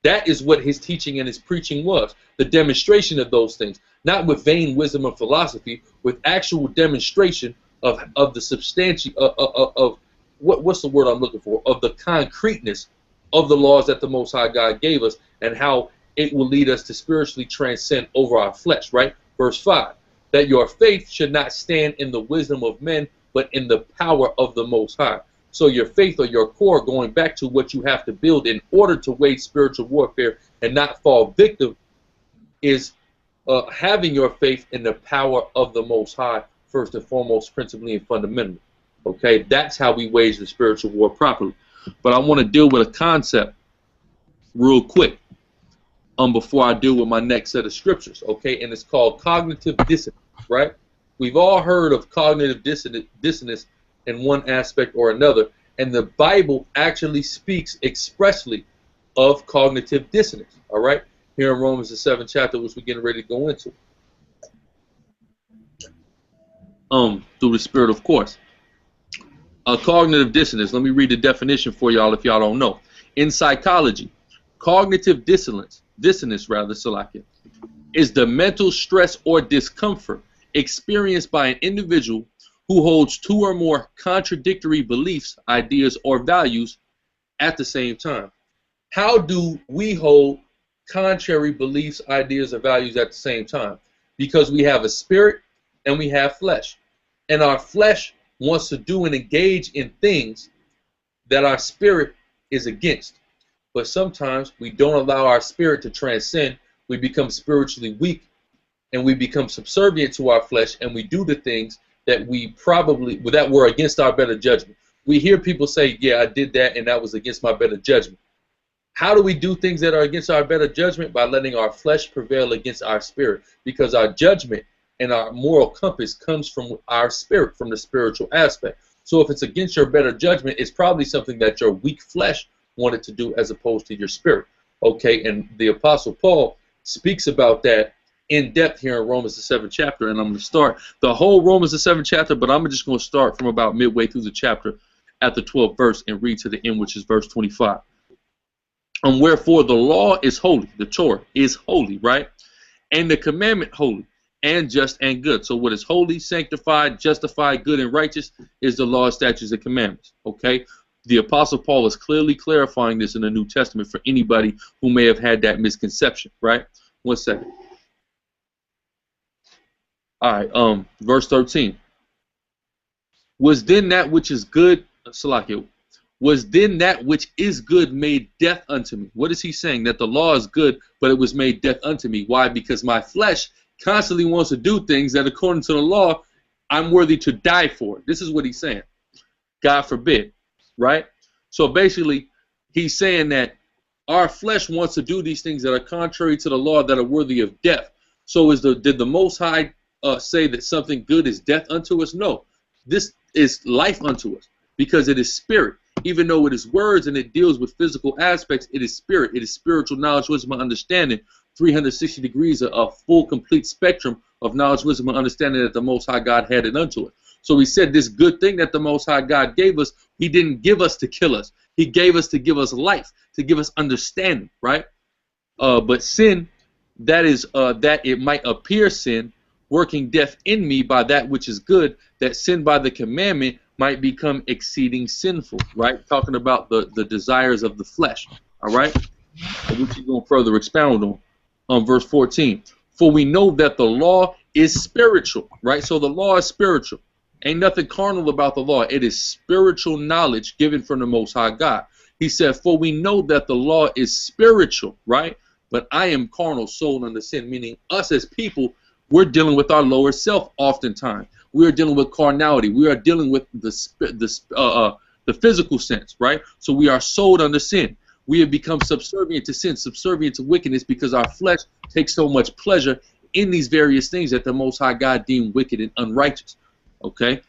[SPEAKER 2] That is what his teaching and his preaching was, the demonstration of those things. Not with vain wisdom or philosophy, with actual demonstration of the substantial of what's the word I'm looking for? Of the concreteness of the laws that the Most High God gave us, and how it will lead us to spiritually transcend over our flesh. Right, verse 5. That your faith should not stand in the wisdom of men, but in the power of the Most High. So your faith or your core, going back to what you have to build in order to wage spiritual warfare and not fall victim, is having your faith in the power of the Most High, first and foremost, principally and fundamentally. Okay, that's how we wage the spiritual war properly. But I want to deal with a concept real quick. before I deal with my next set of scriptures, okay? And it's called cognitive dissonance, right? We've all heard of cognitive dissonance in one aspect or another, and the Bible actually speaks expressly of cognitive dissonance, all right? Here in Romans the 7th chapter, which we're getting ready to go into. Through the Spirit, of course. Cognitive dissonance, let me read the definition for y'all if y'all don't know. In psychology, cognitive dissonance, Salakia, is the mental stress or discomfort experienced by an individual who holds two or more contradictory beliefs, ideas, or values at the same time. How do we hold contrary beliefs, ideas, or values at the same time? Because we have a spirit and we have flesh. And our flesh wants to do and engage in things that our spirit is against. But sometimes we don't allow our spirit to transcend. We become spiritually weak and we become subservient to our flesh, and we do the things that were against our better judgment. We hear people say, yeah, I did that and that was against my better judgment. How do we do things that are against our better judgment? By letting our flesh prevail against our spirit, because our judgment and our moral compass comes from our spirit, from the spiritual aspect. So if it's against your better judgment, it's probably something that your weak flesh wanted to do as opposed to your spirit. Okay, and the Apostle Paul speaks about that in depth here in Romans the 7th chapter, and I'm going to start the whole Romans the 7th chapter, but I'm just going to start from about midway through the chapter at the 12th verse and read to the end, which is verse 25. Wherefore the law is holy, the Torah is holy, right? And the commandment holy, and just and good. So what is holy, sanctified, justified, good, and righteous is the law, statutes, and commandments. Okay? The Apostle Paul is clearly clarifying this in the New Testament for anybody who may have had that misconception, right? 1 second. All right, verse 13. Was then that which is good, Salakia, was then that which is good made death unto me? What is he saying? That the law is good, but it was made death unto me. Why? Because my flesh constantly wants to do things that according to the law, I'm worthy to die for. This is what he's saying. God forbid, right? So basically, he's saying that our flesh wants to do these things that are contrary to the law, that are worthy of death. So did the Most High say that something good is death unto us? No. This is life unto us, because it is spirit. Even though it is words and it deals with physical aspects, it is spirit. It is spiritual knowledge, wisdom, and understanding. 360 degrees of a full, complete spectrum of knowledge, wisdom, and understanding that the Most High God had it unto it. So he said this good thing that the Most High God gave us, he didn't give us to kill us. He gave us to give us life, to give us understanding, right? But sin, that is that it might appear sin, working death in me by that which is good, that sin by the commandment might become exceeding sinful, right? Talking about the desires of the flesh, all right? Which he's going to further expound on verse 14. For we know that the law is spiritual, right? So the law is spiritual. Ain't nothing carnal about the law. It is spiritual knowledge given from the Most High God. He said, for we know that the law is spiritual, right? But I am carnal, sold under sin, meaning us as people, we're dealing with our lower self oftentimes. We are dealing with carnality. We are dealing with the physical sense, right? So we are sold under sin. We have become subservient to sin, subservient to wickedness, because our flesh takes so much pleasure in these various things that the Most High God deemed wicked and unrighteous. Okay?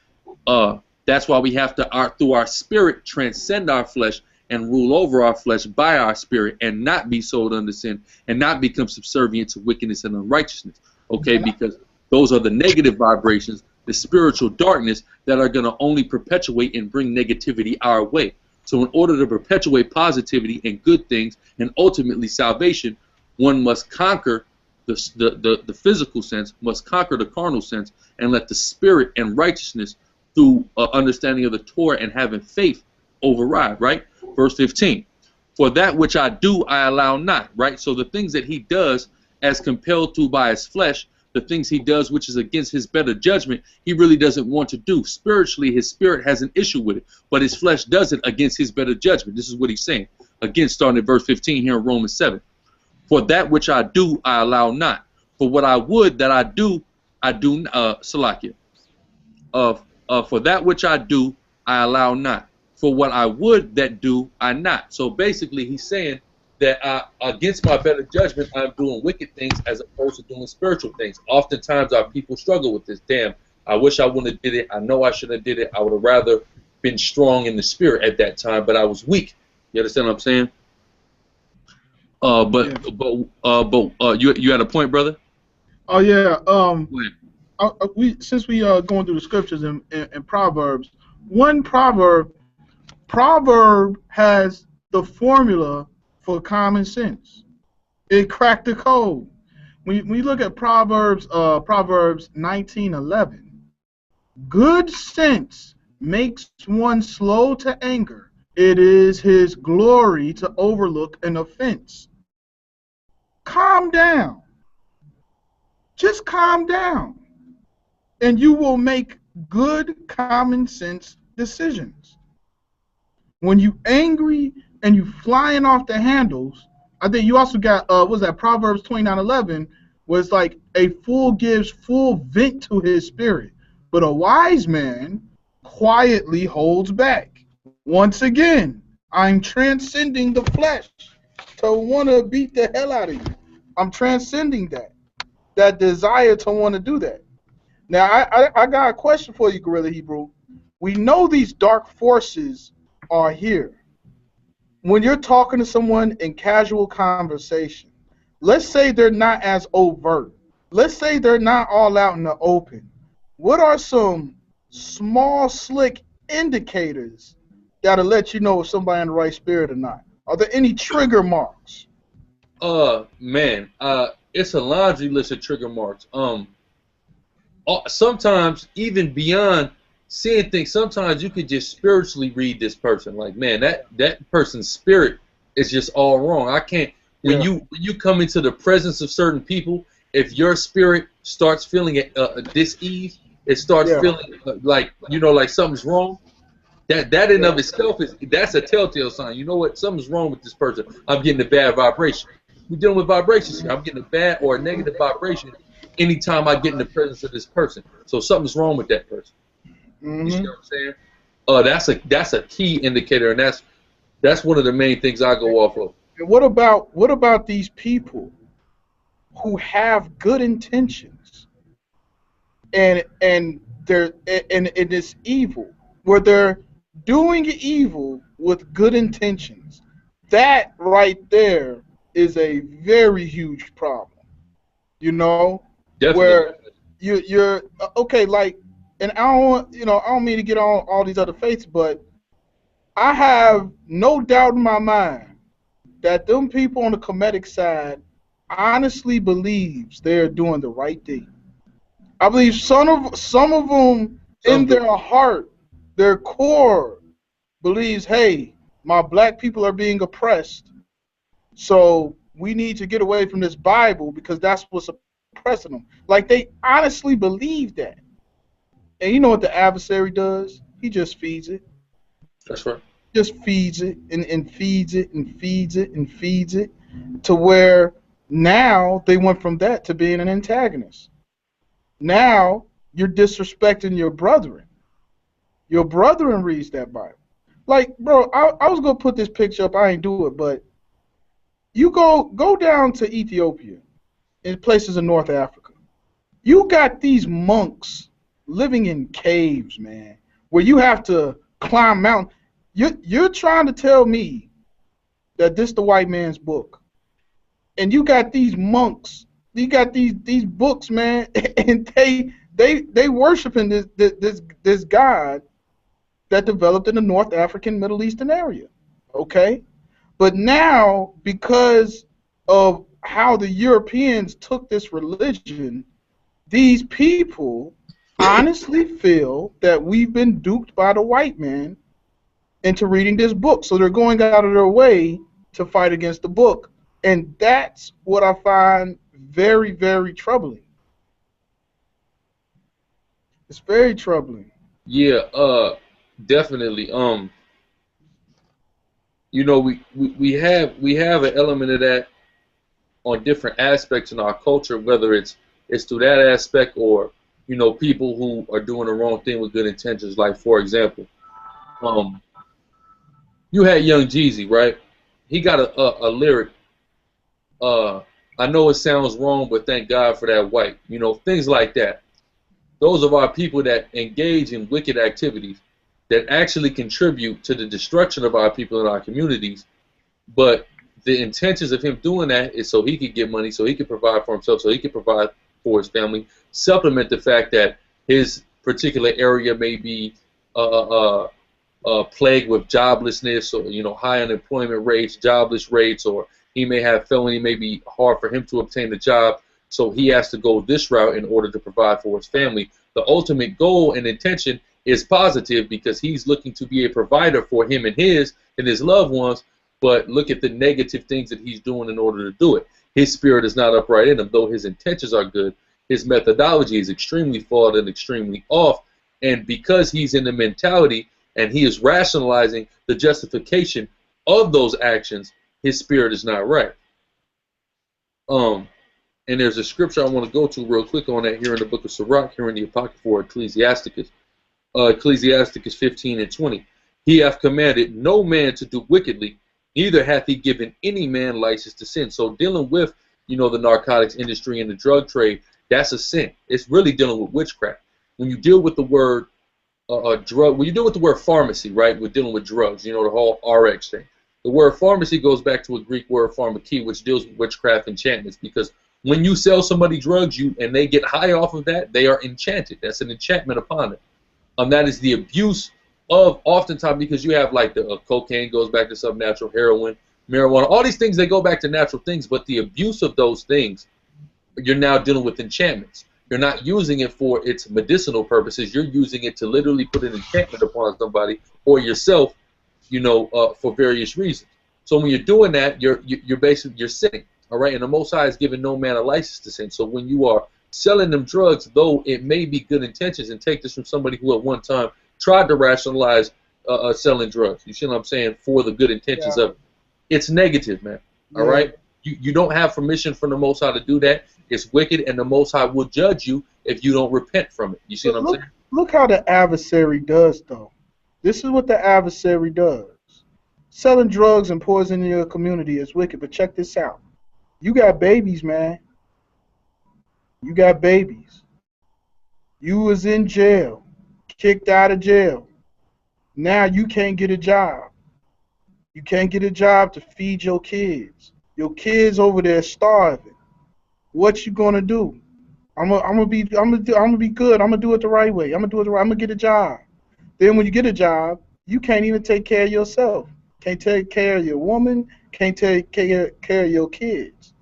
[SPEAKER 2] That's why we have to, through our spirit, transcend our flesh and rule over our flesh by our spirit, and not be sold under sin and not become subservient to wickedness and unrighteousness. Okay? Because those are the negative vibrations, the spiritual darkness, that are going to only perpetuate and bring negativity our way. So in order to perpetuate positivity and good things and ultimately salvation, one must conquer the physical sense, must conquer the carnal sense, and let the spirit and righteousness through understanding of the Torah and having faith override, right? Verse 15. For that which I do, I allow not, right? So the things that he does as compelled to by his flesh, the things he does which is against his better judgment, he really doesn't want to do. Spiritually, his spirit has an issue with it, but his flesh does it against his better judgment. This is what he's saying. Again, starting at verse 15 here in Romans 7. For that which I do, I allow not. For what I would that I do Salakia. For that which I do, I allow not. For what I would that do, I not. So basically, he's saying that against my better judgment, I'm doing wicked things as opposed to doing spiritual things. Oftentimes, our people struggle with this. Damn, I wish I wouldn't have did it. I know I shouldn't have did it. I would have rather been strong in the spirit at that time, but I was weak. You understand what I'm saying? You had a point, brother?
[SPEAKER 1] Oh yeah.
[SPEAKER 2] Go ahead.
[SPEAKER 1] Since we going through the scriptures and Proverbs, one proverb has the formula for common sense. It cracked the code. When we look at Proverbs 19:11, good sense makes one slow to anger. It is his glory to overlook an offense. Calm down. Just calm down. And you will make good common sense decisions. When you angry and you flying off the handles, I think you also got what was that Proverbs 29:11, where it's like a fool gives full vent to his spirit, but a wise man quietly holds back. Once again, I'm transcending the flesh to want to beat the hell out of you. I'm transcending that desire to want to do that. Now, I got a question for you, Gorilla Hebrew. We know these dark forces are here. When you're talking to someone in casual conversation, let's say they're not as overt. Let's say they're not all out in the open. What are some small, slick indicators that'll let you know if somebody in the right spirit or not? Are there any trigger marks?
[SPEAKER 2] Man, it's a laundry list of trigger marks. Sometimes even beyond seeing things, sometimes you could just spiritually read this person. Like, man, that person's spirit is just all wrong. I can't. When you come into the presence of certain people, if your spirit starts feeling dis-ease, it starts feeling like something's wrong. That in of itself that's a telltale sign. You know what? Something's wrong with this person. I'm getting a bad vibration. We're dealing with vibrations here. I'm getting a bad or a negative vibration anytime I get in the presence of this person. So something's wrong with that person.
[SPEAKER 1] Mm-hmm.
[SPEAKER 2] You see what I'm saying? That's a key indicator, and that's one of the main things I go off of.
[SPEAKER 1] And what about these people who have good intentions and it's evil, where they're doing evil with good intentions? That right there is a very huge problem. You know,
[SPEAKER 2] Definitely.
[SPEAKER 1] Where you're okay, like, and I don't mean to get on all these other faiths, but I have no doubt in my mind that them people on the Kemetic side honestly believes they're doing the right thing. I believe some of them in their heart, their core, believes, hey, my black people are being oppressed, so we need to get away from this Bible because that's what's oppressing them. Like, they honestly believe that. And you know what the adversary does? He just feeds it.
[SPEAKER 2] That's right.
[SPEAKER 1] Just feeds it and feeds it and feeds it and feeds it to where now they went from that to being an antagonist. Now you're disrespecting your brethren. Your brethren reads that Bible. Like, bro, I was going to put this picture up. I ain't do it, but you go down to Ethiopia and places in North Africa. You got these monks living in caves, man, where you have to climb mountains. You're trying to tell me that this the white man's book, and you got these monks, you got these books, man, and they worshiping this God that developed in the North African Middle Eastern area, okay? But now, because of how the Europeans took this religion, these people honestly feel that we've been duped by the white man into reading this book. So they're going out of their way to fight against the book. And that's what I find very, very troubling. It's very troubling.
[SPEAKER 2] Yeah, definitely. You know, we have an element of that on different aspects in our culture, whether it's through that aspect or, you know, people who are doing the wrong thing with good intentions. Like, for example, you had Young Jeezy, right? he got a lyric. I know it sounds wrong, but thank God for that white. You know, things like that. Those of our people that engage in wicked activities that actually contribute to the destruction of our people and our communities. But the intentions of him doing that is so he could get money, so he could provide for himself, so he could provide for his family, supplement the fact that his particular area may be plagued with joblessness, or, you know, high unemployment rates, jobless rates, or he may have felony, may be hard for him to obtain a job, so he has to go this route in order to provide for his family. The ultimate goal and intention is positive because he's looking to be a provider for him and his loved ones, but look at the negative things that he's doing in order to do it. His spirit is not upright in him, though his intentions are good. His methodology is extremely flawed and extremely off, and because he's in the mentality and he is rationalizing the justification of those actions, his spirit is not right. And there's a scripture I want to go to real quick on that here in the book of Sirach, here in the Apocrypha for Ecclesiasticus. Ecclesiasticus 15:20. He hath commanded no man to do wickedly, neither hath he given any man license to sin. So dealing with, you know, the narcotics industry and the drug trade, that's a sin. It's really dealing with witchcraft. When you deal with the word drug, when you deal with the word pharmacy, right, we're dealing with drugs, you know, the whole RX thing. The word pharmacy goes back to a Greek word pharmakia, which deals with witchcraft enchantments, because when you sell somebody drugs and they get high off of that, they are enchanted. That's an enchantment upon them. That is the abuse of, oftentimes, because you have like the cocaine goes back to some natural, heroin, marijuana, all these things, they go back to natural things, but the abuse of those things, you're now dealing with enchantments. You're not using it for its medicinal purposes. You're using it to literally put an enchantment upon somebody or yourself, you know, for various reasons. So when you're doing that, you're basically sinning. All right, and the Most High has given no man a license to sin. So when you are selling them drugs, though it may be good intentions, and take this from somebody who at one time tried to rationalize selling drugs, you see what I'm saying, for the good intentions of it. It's negative, man. All right, you don't have permission from the Most High to do that. It's wicked, and the Most High will judge you if you don't repent from it. You see what I'm saying?
[SPEAKER 1] Look how the adversary does, though. This is what the adversary does. Selling drugs and poisoning your community is wicked, but check this out. You got babies, man. You got babies. You was in jail, kicked out of jail. Now you can't get a job. You can't get a job to feed your kids. Your kids over there starving. What you gonna do? I'm gonna be good. I'm gonna do it the right way. I'm gonna get a job. Then when you get a job, you can't even take care of yourself. Can't take care of your woman. Can't take care of your kids.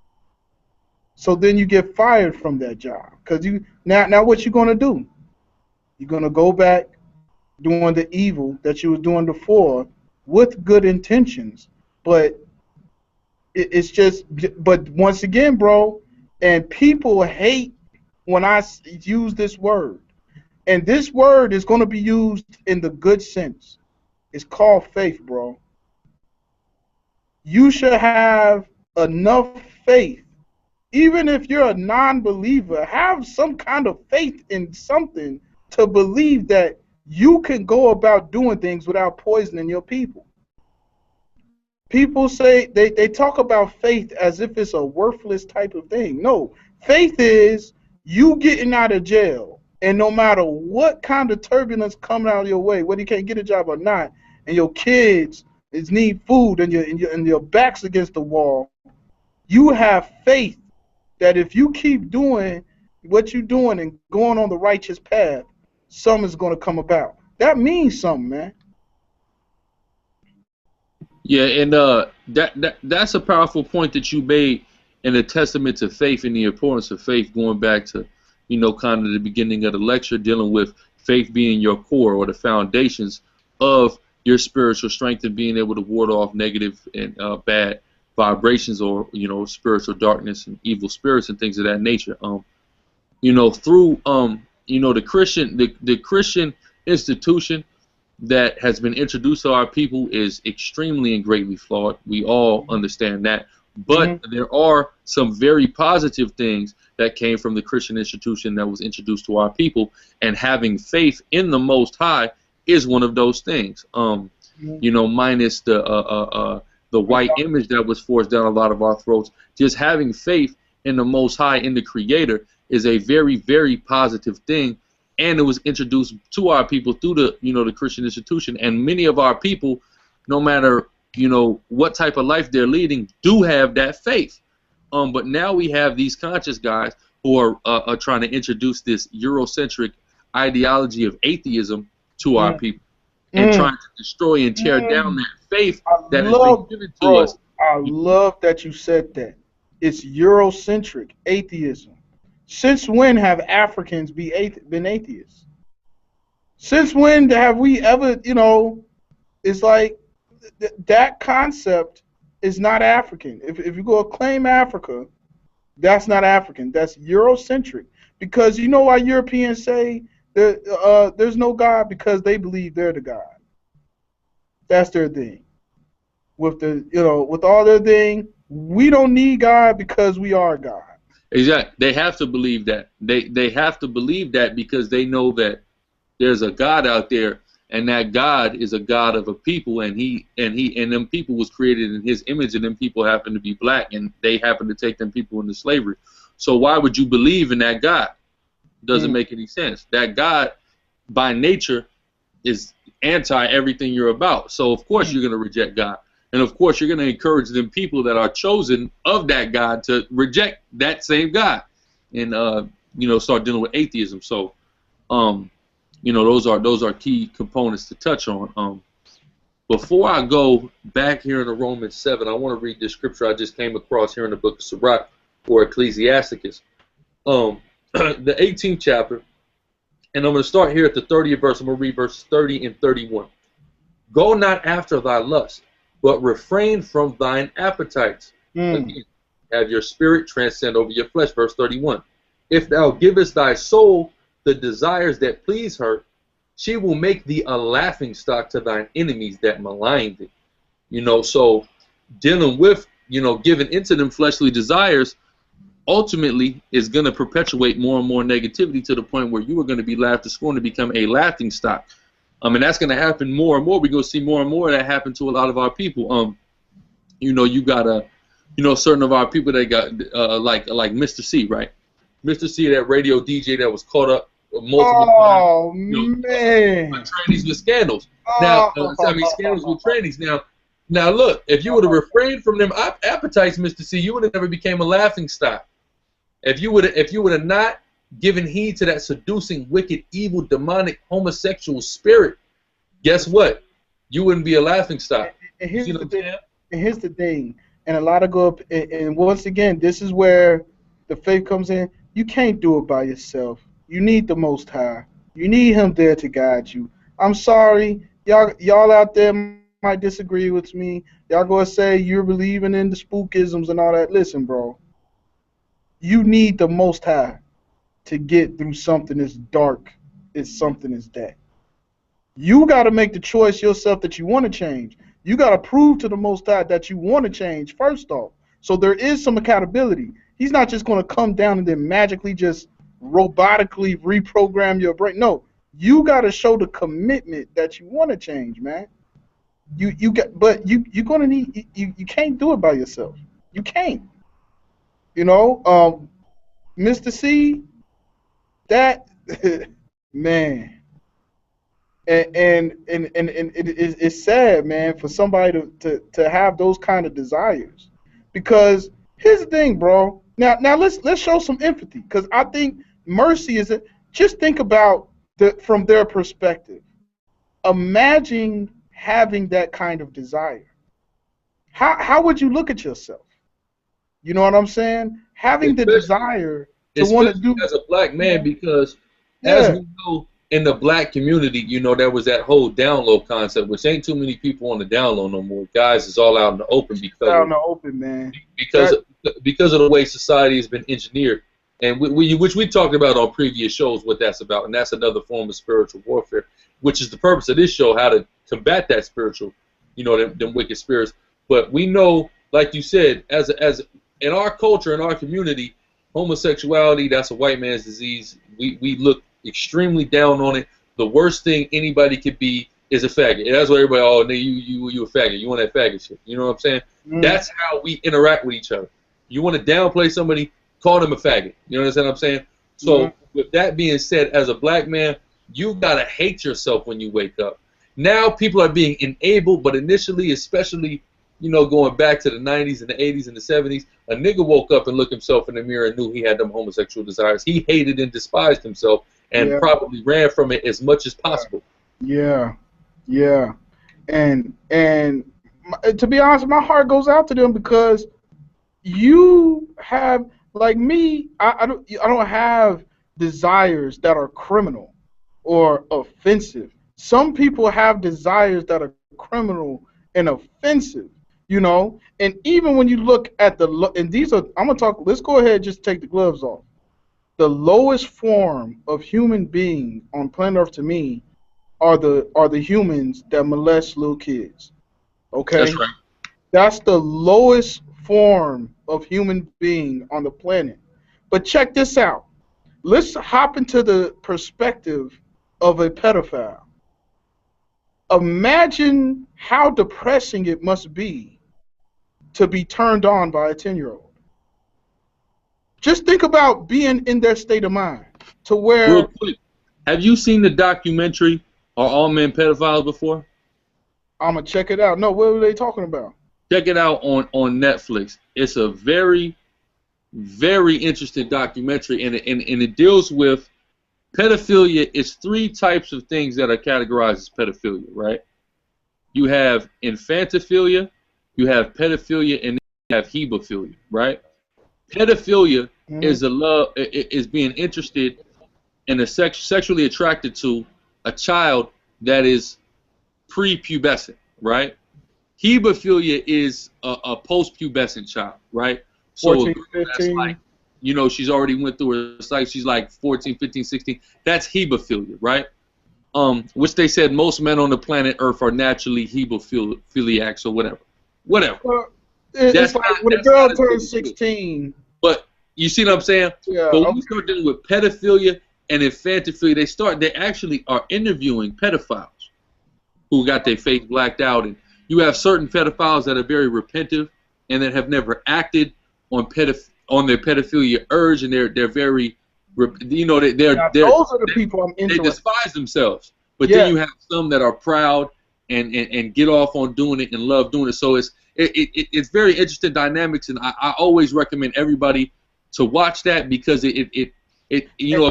[SPEAKER 1] So then you get fired from that job, because you now what you gonna do? You're gonna go back doing the evil that you was doing before with good intentions, but it's just. But once again, bro, and people hate when I use this word, and this word is gonna be used in the good sense. It's called faith, bro. You should have enough faith. Even if you're a non-believer, have some kind of faith in something to believe that you can go about doing things without poisoning your people. People say, they talk about faith as if it's a worthless type of thing. No, faith is you getting out of jail, and no matter what kind of turbulence coming out of your way, whether you can't get a job or not, and your kids need food, and your back's against the wall, you have faith that if you keep doing what you're doing and going on the righteous path, something's going to come about. That means something, man.
[SPEAKER 2] Yeah, and that's a powerful point that you made, and a testament to faith and the importance of faith, going back to, you know, kind of the beginning of the lecture, dealing with faith being your core or the foundations of your spiritual strength and being able to ward off negative and bad vibrations, or, you know, spiritual darkness and evil spirits and things of that nature. You know, through you know, the Christian institution that has been introduced to our people is extremely and greatly flawed. We all understand that, but there are some very positive things that came from the Christian institution that was introduced to our people, and having faith in the Most High is one of those things. You know, minus the the white image that was forced down a lot of our throats. Just having faith in the Most High, in the Creator, is a very, very positive thing, and it was introduced to our people through the, the Christian institution. And many of our people, no matter, what type of life they're leading, do have that faith. But now we have these conscious guys who are trying to introduce this Eurocentric ideology of atheism to our people, and trying to destroy and tear down that faith that has been given to us.
[SPEAKER 1] I love that you said that. It's Eurocentric atheism. Since when have Africans been atheists? Since when have we ever, it's like that concept is not African. If you go claim Africa, that's not African. That's Eurocentric. Because you know why Europeans say that, there's no God? Because they believe they're the God. That's their thing. With all their thing, we don't need God because we are God.
[SPEAKER 2] Exactly. They have to believe that. They have to believe that because they know that there's a God out there, and that God is a God of a people, and them people was created in His image, and them people happen to be black, and they happen to take them people into slavery. So why would you believe in that God? Doesn't make any sense. That God, by nature, is anti everything you're about. So of course you're going to reject God. And of course, you're going to encourage them people that are chosen of that God to reject that same God, and start dealing with atheism. So, those are key components to touch on. Before I go back here in the Romans 7, I want to read this scripture I just came across here in the book of Sirach, or Ecclesiasticus, the 18th chapter, and I'm going to start here at the 30th verse. I'm going to read verses 30 and 31. Go not after thy lust, but refrain from thine appetites. Again, have your spirit transcend over your flesh. Verse 31. If thou givest thy soul the desires that please her, she will make thee a laughing stock to thine enemies that malign thee. So dealing with, giving into them fleshly desires, ultimately is going to perpetuate more and more negativity to the point where you are going to be laughed to scorn, to become a laughing stock. And that's going to happen more and more. We're going to see more and more of that happen to a lot of our people. You got certain of our people that got like Mr. C, right? Mr. C, that radio DJ that was caught up multiple times.
[SPEAKER 1] Man.
[SPEAKER 2] Trannies with scandals. Now, scandals with trannies. Now look, if you would have refrained from them appetites, Mr. C, you would have never became a laughing stock. If you would have not given heed to that seducing, wicked, evil, demonic, homosexual spirit, guess what? You wouldn't be a laughing stock.
[SPEAKER 1] And here's the thing. And a lot of go up, and once again, this is where the faith comes in. You can't do it by yourself. You need the Most High. You need Him there to guide you. I'm sorry, y'all out there might disagree with me. Y'all gonna say you're believing in the spookisms and all that. Listen, bro. You need the Most High to get through something as dark as something as that. You got to make the choice yourself that you want to change. You got to prove to the Most High that you want to change first off. So there is some accountability. He's not just going to come down and then magically just robotically reprogram your brain. No, you got to show the commitment that you want to change, man. You're going to need. You can't do it by yourself. You can't. Mr. C. That man, and it's sad, man, for somebody to have those kind of desires. Because here's the thing, bro. Now let's show some empathy, because I think mercy is just think about from their perspective. Imagine having that kind of desire. How would you look at yourself? You know what I'm saying? Having the desire to want to do
[SPEAKER 2] as a black man, because as we know in the black community, there was that whole down low concept, which ain't too many people on the down low no more. Guys, is all out in the open because of the way society has been engineered, and which we talked about on previous shows what that's about, and that's another form of spiritual warfare, which is the purpose of this show, how to combat that spiritual, them wicked spirits. But we know, like you said, as in our culture, in our community, homosexuality, that's a white man's disease. We look extremely down on it. The worst thing anybody could be is a faggot. And that's what everybody, oh, nigga, you a faggot. You want that faggot shit. You know what I'm saying?
[SPEAKER 1] Mm.
[SPEAKER 2] That's how we interact with each other. You want to downplay somebody, call them a faggot. You understand what I'm saying? So with that being said, as a black man, you gotta hate yourself when you wake up. Now people are being enabled, but initially, especially, you know, going back to the 90s and the 80s and the 70s, a nigga woke up and looked himself in the mirror and knew he had them homosexual desires. He hated and despised himself and probably ran from it as much as possible.
[SPEAKER 1] Yeah, yeah, and to be honest, my heart goes out to them because you have, like me, I don't have desires that are criminal or offensive. Some people have desires that are criminal and offensive, you know. And even when you look at and these are, I'm gonna talk. Let's go ahead and just take the gloves off. The lowest form of human being on planet Earth to me are the humans that molest little kids. Okay,
[SPEAKER 2] that's right.
[SPEAKER 1] That's the lowest form of human being on the planet. But check this out. Let's hop into the perspective of a pedophile. Imagine how depressing it must be to be turned on by a 10-year-old. Just think about being in their state of mind to where...
[SPEAKER 2] Real quick, have you seen the documentary Are All Men Pedophiles before?
[SPEAKER 1] I'm going to check it out. No, what were they talking about?
[SPEAKER 2] Check it out on Netflix. It's a very, very interesting documentary, and it deals with pedophilia. It's 3 types of things that are categorized as pedophilia, right? You have infantophilia, you have pedophilia, and then you have hebephilia, right? Pedophilia is being interested in sexually attracted to a child that is prepubescent, right? Hebephilia is a post-pubescent child, right? So
[SPEAKER 1] 14, 15.
[SPEAKER 2] Like, you know, she's already went through her cycle. She's like 14, 15, 16. That's hebephilia, right? Which they said most men on the planet Earth are naturally hebephiliacs or whatever. Whatever.
[SPEAKER 1] It's like when a girl turns 16.
[SPEAKER 2] But you see what I'm saying?
[SPEAKER 1] Yeah.
[SPEAKER 2] But when we start dealing with pedophilia and infantophilia, they actually are interviewing pedophiles who got their face blacked out. And you have certain pedophiles that are very repentive and that have never acted on their pedophilia urge, and they're very, you know, those
[SPEAKER 1] are the people I'm interested in.
[SPEAKER 2] They despise themselves. But then you have some that are proud and get off on doing it and love doing it. So it's very interesting dynamics, and I always recommend everybody to watch that because it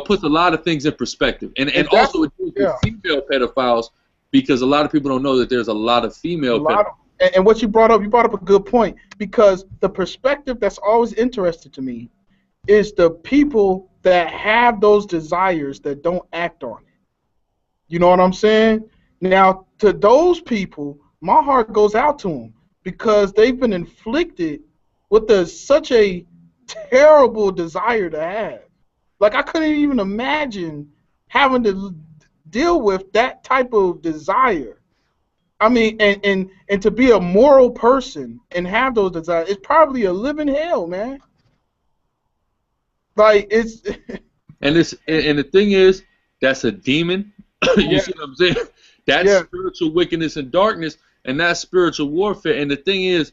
[SPEAKER 2] puts a lot of things in perspective, and also it deals with female pedophiles, because a lot of people don't know that there's a lot of female pedophiles.
[SPEAKER 1] And what you brought up a good point, because the perspective that's always interested to me is the people that have those desires that don't act on it. You know what I'm saying? Now, to those people, my heart goes out to them because they've been inflicted with such a terrible desire to have. Like, I couldn't even imagine having to deal with that type of desire. I mean, and to be a moral person and have those desires, it's probably a living hell, man. Like, it's...
[SPEAKER 2] and the thing is, that's a demon. You see what I'm saying? That's spiritual wickedness and darkness, and that's spiritual warfare. And the thing is,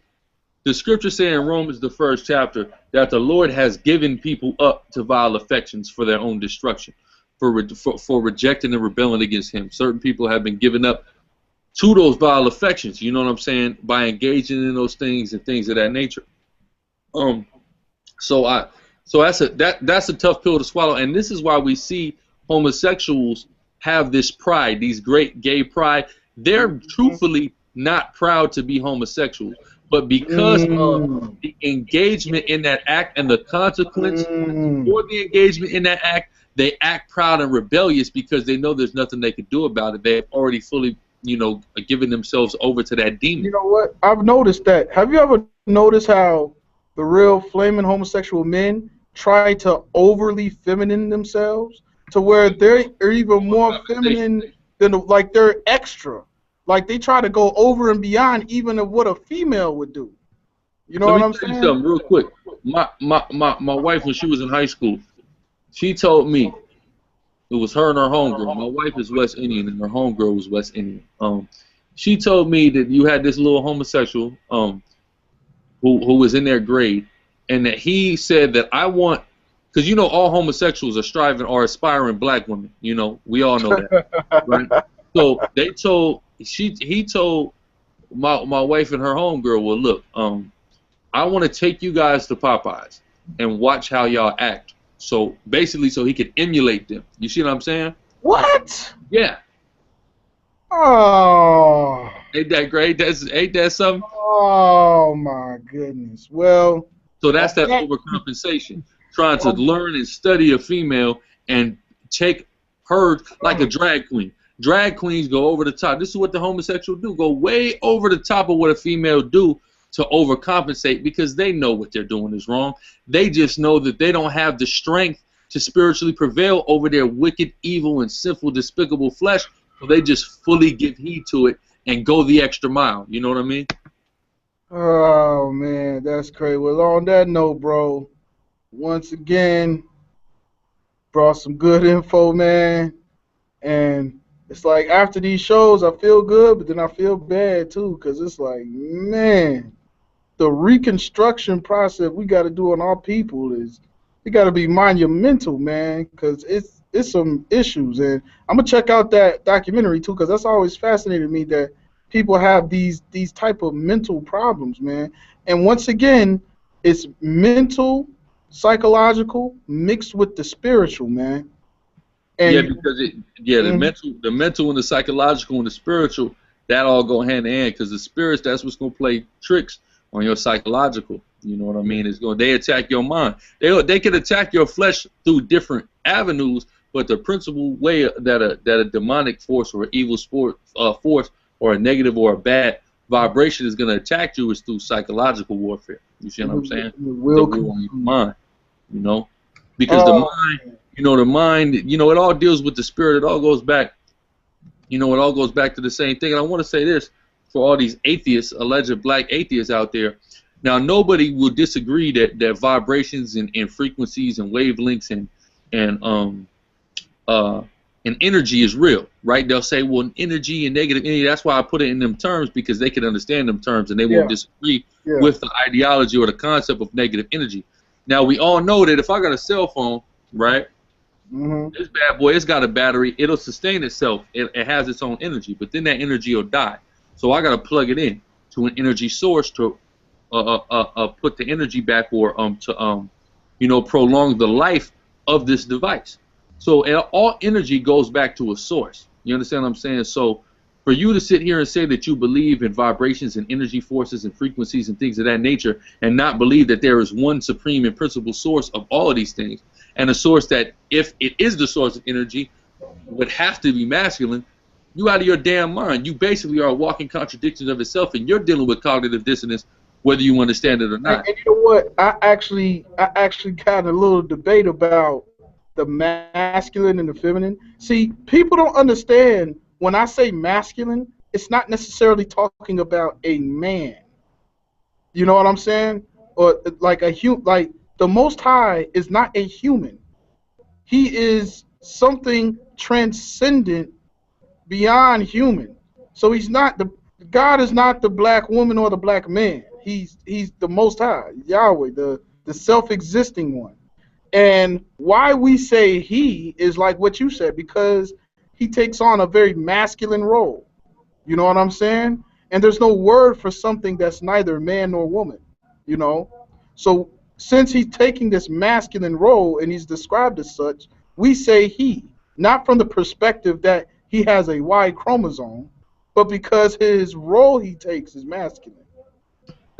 [SPEAKER 2] the scripture say in Romans, the 1st chapter, that the Lord has given people up to vile affections for their own destruction, for rejecting and rebelling against Him. Certain people have been given up to those vile affections, you know what I'm saying, by engaging in those things and things of that nature. So that's a tough pill to swallow, and this is why we see homosexuals have this pride, these great gay pride. They're truthfully not proud to be homosexuals, but because of the engagement in that act and the consequence for the engagement in that act, they act proud and rebellious because they know there's nothing they can do about it. They've already fully, given themselves over to that demon.
[SPEAKER 1] You know what? I've noticed that. Have you ever noticed how the real flaming homosexual men try to overly feminine themselves to where they're even more feminine than, like, they're extra. Like, they try to go over and beyond even of what a female would do. You know what I'm saying?
[SPEAKER 2] Let me tell you something real quick. My wife, when she was in high school, she told me, It was her and her homegirl. My wife is West Indian, and her homegirl was West Indian. She told me that you had this little homosexual who was in their grade, and that he said that I want, because you know all homosexuals are aspiring black women. You know, we all know that, right? So he told my wife and her homegirl, well, look, I want to take you guys to Popeyes and watch how y'all act. So basically, so he could emulate them. You see what I'm saying?
[SPEAKER 1] What?
[SPEAKER 2] Yeah.
[SPEAKER 1] Oh.
[SPEAKER 2] Ain't that great? Ain't that something?
[SPEAKER 1] Oh my goodness. Well.
[SPEAKER 2] So that's that overcompensation. Trying to learn and study a female and take her like a drag queen. Drag queens go over the top. This is what the homosexual do. Go way over the top of what a female do to overcompensate, because they know what they're doing is wrong. They just know that they don't have the strength to spiritually prevail over their wicked, evil, and sinful, despicable flesh. So they just fully give heed to it and go the extra mile. You know what I mean?
[SPEAKER 1] Oh, man, that's crazy. Well, on that note, bro, once again, brought some good info, man. And it's like after these shows, I feel good, but then I feel bad, too, because it's like, man, the reconstruction process we got to do on our people it got to be monumental, man, because it's some issues. And I'm going to check out that documentary, too, because that's always fascinated me that people have these type of mental problems, man. And once again, it's mental, psychological, mixed with the spiritual, man. And
[SPEAKER 2] yeah, because the mental and the psychological and the spiritual, that all go hand in hand, because the spirits, that's what's going to play tricks on your psychological. You know what I mean? They attack your mind. They can attack your flesh through different avenues, but the principal way that a demonic force or an evil force or a negative or a bad vibration is going to attack you is through psychological warfare. You see what I'm saying? The will on your mind, you know, because the mind, it all deals with the spirit. It all goes back, it all goes back to the same thing. And I want to say this for all these atheists, alleged black atheists out there. Now, nobody will disagree that vibrations and frequencies and wavelengths and energy is real, right? They'll say, well, energy and negative energy, that's why I put it in them terms, because they can understand them terms and they won't disagree with the ideology or the concept of negative energy. Now, we all know that if I got a cell phone, right, this bad boy, it's got a battery, it'll sustain itself, it has its own energy, but then that energy will die. So I got to plug it in to an energy source to put the energy back or prolong the life of this device. So all energy goes back to a source. You understand what I'm saying? So for you to sit here and say that you believe in vibrations and energy forces and frequencies and things of that nature and not believe that there is one supreme and principal source of all of these things, and a source that, if it is the source of energy, would have to be masculine, you out of your damn mind. You basically are a walking contradiction of itself, and you're dealing with cognitive dissonance whether you understand it or not.
[SPEAKER 1] And you know what? I actually got a little debate about the masculine and the feminine. See, people don't understand when I say masculine, it's not necessarily talking about a man. You know what I'm saying? Or like like the Most High is not a human. He is something transcendent beyond human. So he's not God is not the black woman or the black man. He's the Most High, Yahweh, the self-existing one. And why we say he is like what you said, because he takes on a very masculine role. You know what I'm saying? And there's no word for something that's neither man nor woman, So since he's taking this masculine role and he's described as such, we say he, not from the perspective that he has a Y chromosome, but because his role he takes is masculine.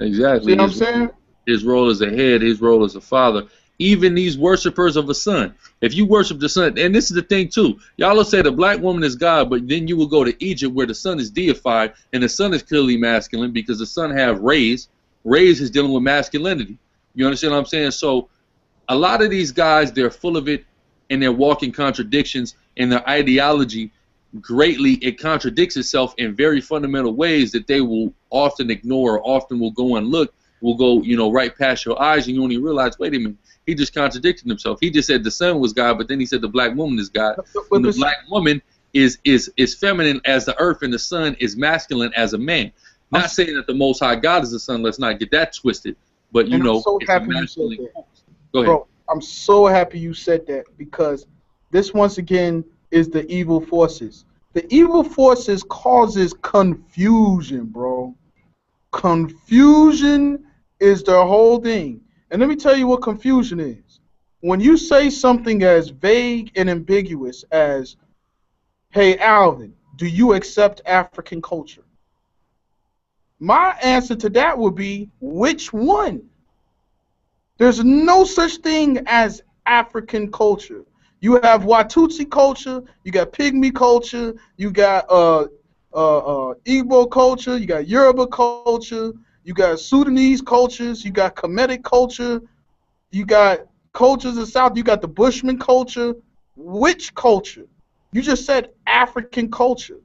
[SPEAKER 2] Exactly.
[SPEAKER 1] See what I'm saying?
[SPEAKER 2] His role as a head, his role as a father. Even these worshipers of a son. If you worship the sun, and this is the thing too, y'all will say the black woman is God, but then you will go to Egypt where the sun is deified, and the sun is clearly masculine because the sun have rays. Rays is dealing with masculinity. You understand what I'm saying? So a lot of these guys, they're full of it, and they're walking contradictions, and their ideology it contradicts itself in very fundamental ways that they will often ignore or often will go and look will go, right past your eyes, and you only realize, wait a minute, he just contradicted himself. He just said the sun was God, but then he said the black woman is God. And the black woman is feminine as the earth, and the sun is masculine as a man. Not saying that the Most High God is the sun. Let's not get that twisted. But
[SPEAKER 1] I'm so happy you said that.
[SPEAKER 2] Go ahead.
[SPEAKER 1] Bro, I'm so happy you said that, because this once again is the evil forces. The evil forces causes confusion, bro. Confusion is the whole thing. And let me tell you what confusion is. When you say something as vague and ambiguous as, hey, Alvin, do you accept African culture? My answer to that would be, which one? There's no such thing as African culture. You have Watusi culture, you got Pygmy culture, you got Igbo culture, you got Yoruba culture, you got Sudanese cultures, you got Kemetic culture, you got cultures of the South, you got the Bushman culture. Which culture? You just said African culture.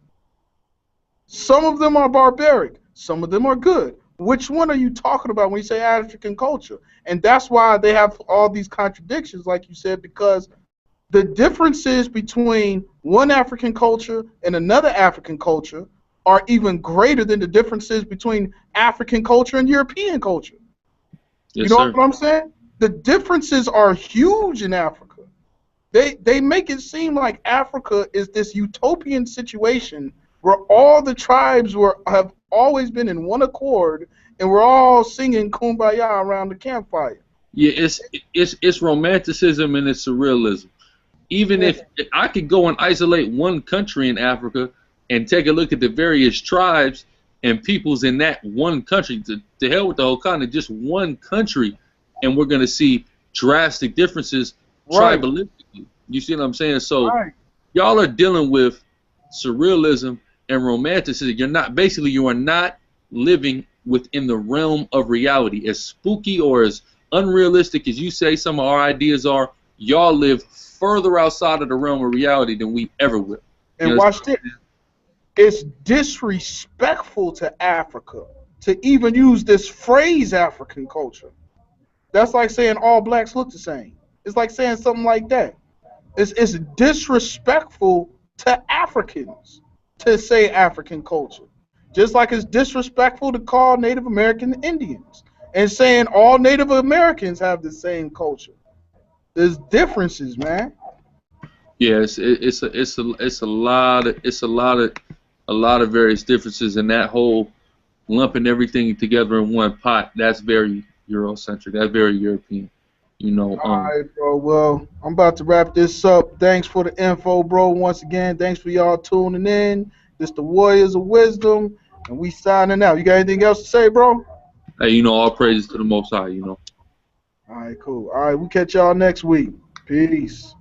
[SPEAKER 1] Some of them are barbaric, some of them are good. Which one are you talking about when you say African culture? And that's why they have all these contradictions, like you said, because the differences between one African culture and another African culture are even greater than the differences between African culture and European culture.
[SPEAKER 2] Yes,
[SPEAKER 1] you know
[SPEAKER 2] sir.
[SPEAKER 1] what I'm saying? The differences are huge in Africa. They make it seem like Africa is this utopian situation where all the tribes have always been in one accord, and we're all singing Kumbaya around the campfire.
[SPEAKER 2] Yeah, it's romanticism and it's surrealism. Even if I could go and isolate one country in Africa and take a look at the various tribes and peoples in that one country, to hell with the whole continent, just one country, and we're going to see drastic differences tribalistically. You see what I'm saying? So y'all are dealing with surrealism and romanticism. You are not living within the realm of reality. As spooky or as unrealistic as you say some of our ideas are, y'all live further outside of the realm of reality than we ever will.
[SPEAKER 1] And watch this. It's disrespectful to Africa to even use this phrase African culture. That's like saying all blacks look the same. It's like saying something like that. It's disrespectful to Africans to say African culture. Just like it's disrespectful to call Native American Indians and saying all Native Americans have the same culture. There's differences, man.
[SPEAKER 2] Yes, it's a lot of various differences, and that whole lumping everything together in one pot, that's very Eurocentric. That's very European. All
[SPEAKER 1] right, bro. Well, I'm about to wrap this up. Thanks for the info, bro. Once again, thanks for y'all tuning in. This the Warriors of Wisdom, and we signing out. You got anything else to say, bro?
[SPEAKER 2] Hey, all praises to the Most High.
[SPEAKER 1] All right, cool. All right, we'll catch y'all next week. Peace.